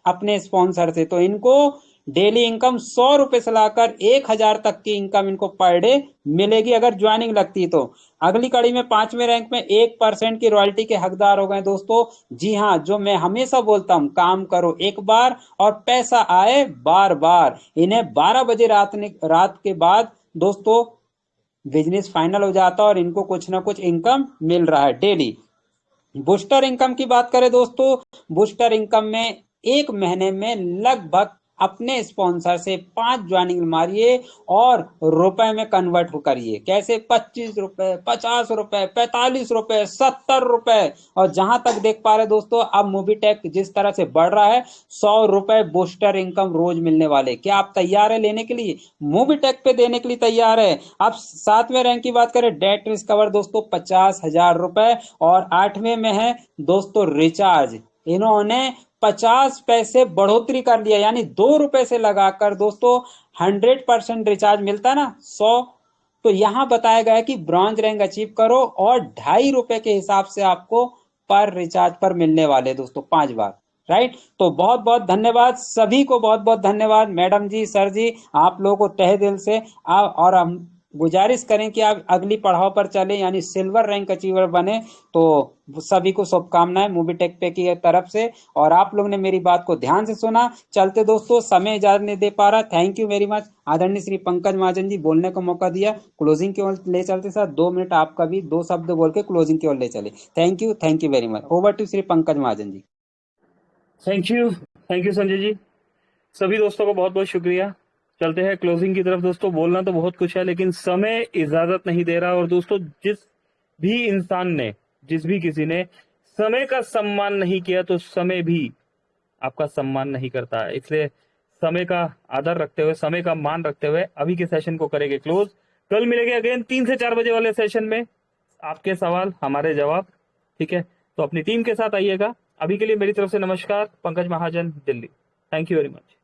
अपने स्पॉन्सर से, तो इनको डेली इनकम 100 रुपए से लाकर 1000 तक की इनकम इनको पर डे मिलेगी अगर ज्वाइनिंग लगती तो। अगली कड़ी में 5वें रैंक में 1% की रॉयल्टी के हकदार हो गए दोस्तों। जी हाँ, जो मैं हमेशा बोलता हूं, काम करो एक बार और पैसा आए बार बार। इन्हें 12 बजे रात के बाद दोस्तों बिजनेस फाइनल हो जाता है और इनको कुछ ना कुछ इनकम मिल रहा है डेली। बूस्टर इनकम की बात करें दोस्तों, बूस्टर इनकम में एक महीने में लगभग अपने स्पॉन्सर से 5 ज्वाइनिंग मारिए और रुपए में कन्वर्ट करिए। कैसे? 25 रुपए, 50 रुपए, 45 रुपए, 70 रुपए। और जहां तक देख पा रहे दोस्तों, अब मोबीटेक जिस तरह से बढ़ रहा है, 100 रुपए बूस्टर इनकम रोज मिलने वाले। क्या आप तैयार है लेने के लिए? मोबीटेक पे देने के लिए तैयार है? अब 7वें रैंक की बात करें, डेट रिस्कवर दोस्तों 50,000 रुपए। और 8वें में है दोस्तों रिचार्ज, इन्होंने 50 पैसे बढ़ोतरी कर लिया, यानी 2 रुपए से लगाकर दोस्तों 100% रिचार्ज मिलता है ना 100। तो यहां बताया गया है कि ब्रॉन्ज रैंक अचीव करो और 2.5 रुपए के हिसाब से आपको पर रिचार्ज पर मिलने वाले दोस्तों 5 बार। राइट, तो बहुत बहुत धन्यवाद सभी को, बहुत बहुत धन्यवाद मैडम जी, सर जी, आप लोगों को तहे दिल से। और हम गुजारिश करें कि आप अगली पड़ाव पर चले, यानी सिल्वर रैंक अचीवर बने। तो सभी को शुभकामनाएं मोबीटेक पे की तरफ से। और आप लोग ने मेरी बात को ध्यान से सुना। चलते दोस्तों, समय इजाजत नहीं दे पा रहा। Thank you very much. आदरणीय श्री पंकज महाजन जी बोलने का मौका दिया, क्लोजिंग की ओर ले चलते सर। 2 मिनट आपका भी 2 शब्द बोल के क्लोजिंग की ओर ले चले। Thank you very much. Over to Shri Pankaj Mahajan ji. Thank you Sanjay ji. सभी दोस्तों को बहुत बहुत शुक्रिया। चलते हैं क्लोजिंग की तरफ दोस्तों। बोलना तो बहुत कुछ है लेकिन समय इजाजत नहीं दे रहा। और दोस्तों जिस भी किसी ने समय का सम्मान नहीं किया तो समय भी आपका सम्मान नहीं करता है। इसलिए समय का आदर रखते हुए, समय का मान रखते हुए अभी के सेशन को करेंगे क्लोज। कल मिलेंगे अगेन 3 से 4 बजे वाले सेशन में, आपके सवाल हमारे जवाब। ठीक है, तो अपनी टीम के साथ आइएगा। अभी के लिए मेरी तरफ से नमस्कार। Pankaj Mahajan, Delhi. Thank you very much.